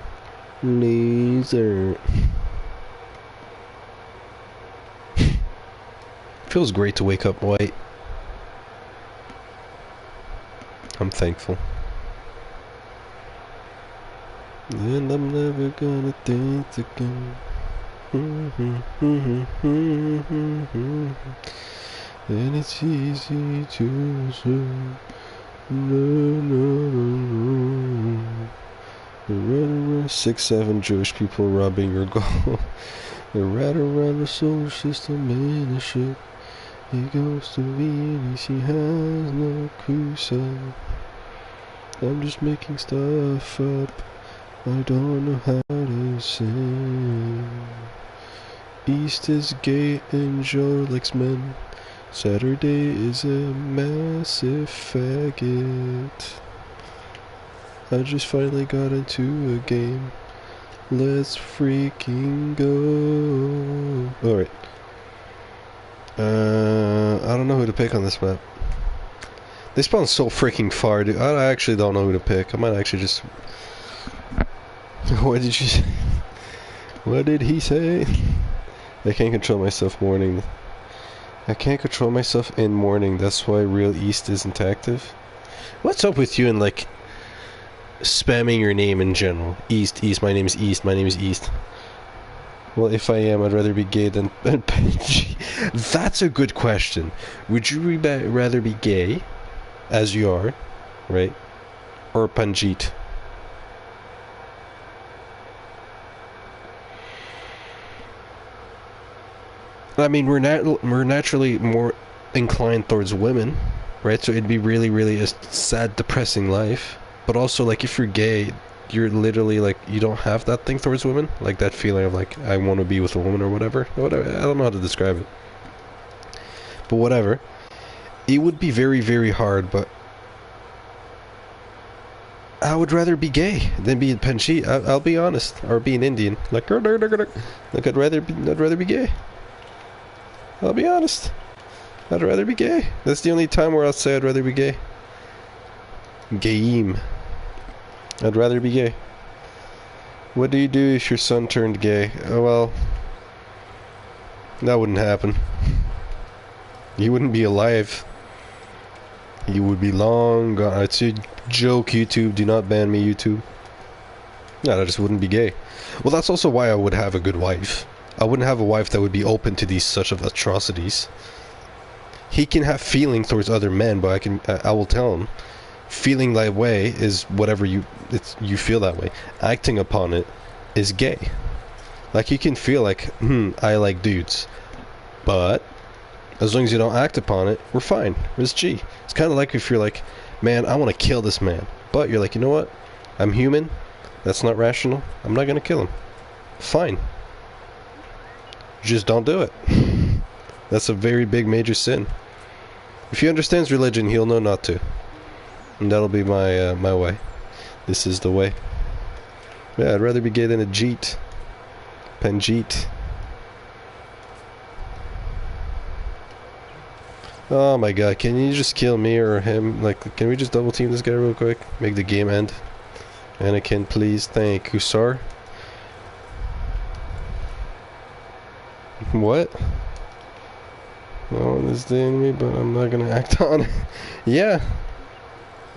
Laser. Feels great to wake up white. I'm thankful. And I'm never gonna dance again. And it's easy to say. No. 6-7 Jewish people robbing your goal. They're right around the solar system in a ship. He goes to Venus, he has no crusade. I'm just making stuff up. I don't know how to sing. East is gay and Joe likes men. Saturday is a massive faggot. I just finally got into a game. Let's freaking go. Alright. I don't know who to pick on this map. They spawn so freaking far, dude. I actually don't know who to pick. I might actually just... What did you say? What did he say? I can't control myself morning. I can't control myself in morning. That's why Real East isn't active. What's up with you and like spamming your name in general? East, my name is East, my name is East. Well, if I am, I'd rather be gay than Panji. That's a good question. Would you rather be gay, as you are, right? Or Panjit? I mean, we're naturally more inclined towards women, right? So it'd be really, really a sad, depressing life. But also, like, if you're gay, you're literally, like, you don't have that thing towards women. Like, that feeling of, like, I want to be with a woman or whatever. I don't know how to describe it. But whatever. It would be very, very hard, but... I would rather be gay than be in Panjit. I'll be honest. Or be an Indian. Like, I'd rather be gay. I'll be honest. I'd rather be gay. That's the only time where I'll say I'd rather be gay. Gayim. I'd rather be gay. What do you do if your son turned gay? Oh, well, that wouldn't happen. He wouldn't be alive. He would be long gone. It's a joke, YouTube. Do not ban me, YouTube. No, I just wouldn't be gay. Well, that's also why I would have a good wife. I wouldn't have a wife that would be open to these such of atrocities. He can have feeling towards other men, but I will tell him, feeling that way is whatever you feel that way. Acting upon it is gay. Like, you can feel like, I like dudes, but as long as you don't act upon it, we're fine. It's G. It's kind of like if you're like, man, I want to kill this man, but you're like, you know what? I'm human. That's not rational. I'm not gonna kill him. Fine. Just don't do it. That's a very big major sin. If he understands religion, he'll know not to. And that'll be my my way. This is the way. Yeah, I'd rather be gay than a Jeet. Penjeet. Oh my god, can you just kill me or him? Like, can we just double team this guy real quick? Make the game end. Anakin, please. Thank you, sir. What? No one is the enemy, but I'm not gonna act on it. Yeah.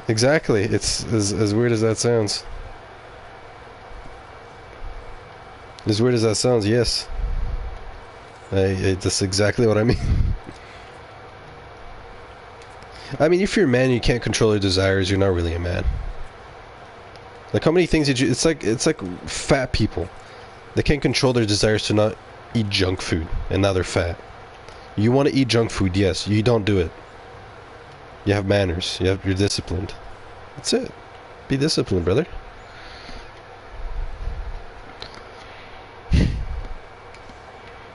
Exactly. It's as weird as that sounds. As weird as that sounds, yes. That's exactly what I mean. I mean, if you're a man and you can't control your desires, you're not really a man. Like, how many things did you... It's like fat people. They can't control their desires to not eat junk food, and now they're fat. You want to eat junk food, yes. You don't do it. You have manners. You're disciplined. That's it. Be disciplined, brother.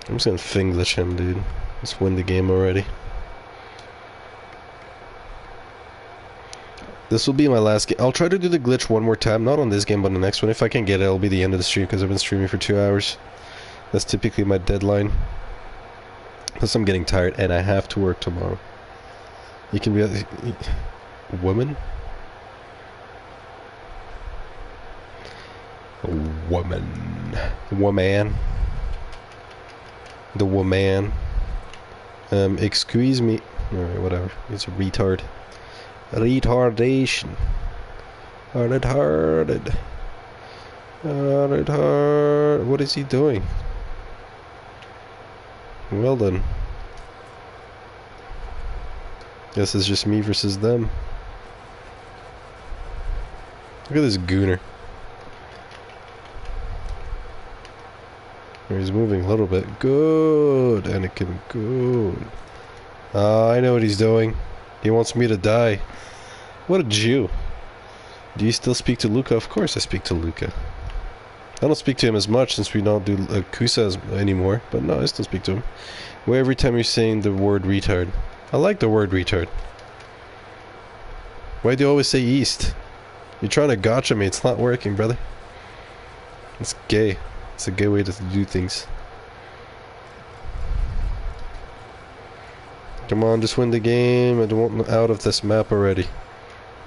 I'm just gonna Finglish him, dude. Let's win the game already. This will be my last game. I'll try to do the glitch one more time. Not on this game, but on the next one. If I can get it, it'll be the end of the stream because I've been streaming for 2 hours. That's typically my deadline. Plus I'm getting tired and I have to work tomorrow. You can be a woman? A woman. Woman. The woman. Excuse me. Alright, whatever. It's a retard. Retardation. Retarded. Retard. What is he doing? Well then. Guess it's just me versus them. Look at this gooner. He's moving a little bit. Good, Anakin. Good. I know what he's doing. He wants me to die. What a Jew. Do you still speak to Luca? Of course I speak to Luca. I don't speak to him as much since we don't do Kusa anymore. But no, I still speak to him. Where every time you're saying the word retard. I like the word retard. Why do you always say east? You're trying to gotcha me. It's not working, brother. It's gay. It's a gay way to do things. Come on, just win the game. I don't want out of this map already.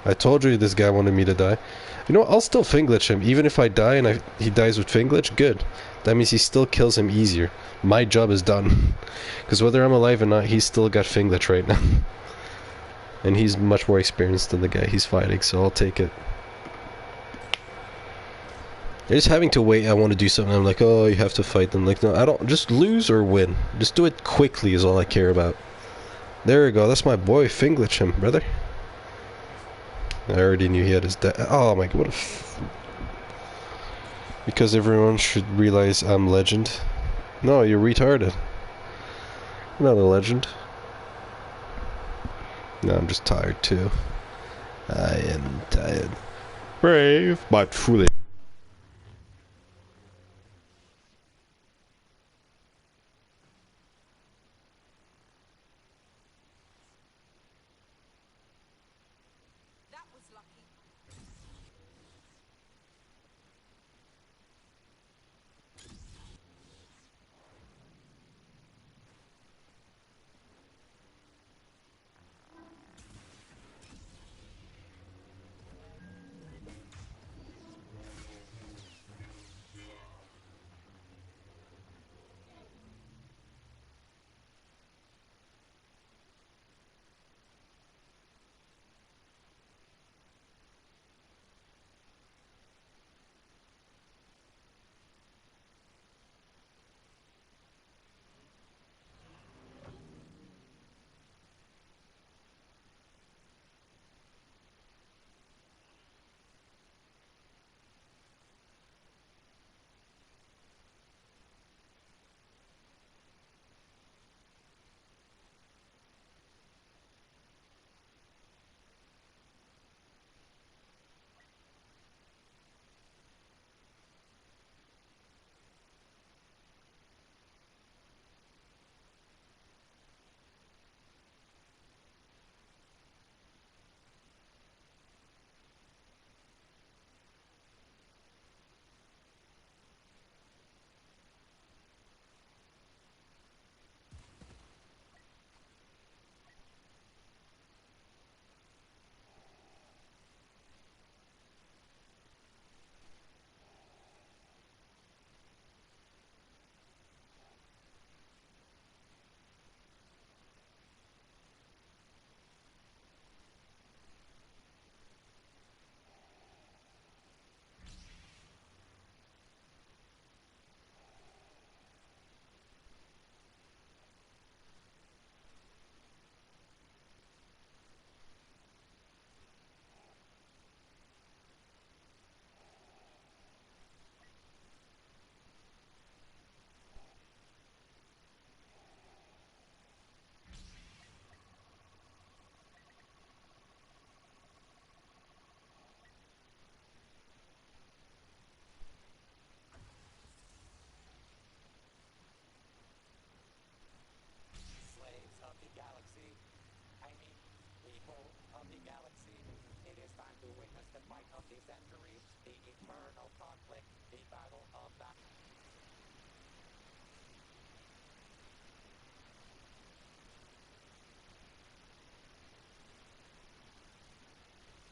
I told you this guy wanted me to die. You know what? I'll still Finglitch him. Even if I die and he dies with Finglitch, good. That means he still kills him easier. My job is done. Because whether I'm alive or not, he's still got Finglitch right now. And he's much more experienced than the guy he's fighting, so I'll take it. They're just having to wait. I want to do something. I'm like, oh, you have to fight them. Like, no, I don't. Just lose or win. Just do it quickly is all I care about. There we go. That's my boy. Finglitch him, brother. I already knew he had his oh my god, what a because everyone should realize I'm legend. No, you're retarded. You're not a legend. No, I'm just tired too. I am tired. Brave, but foolish.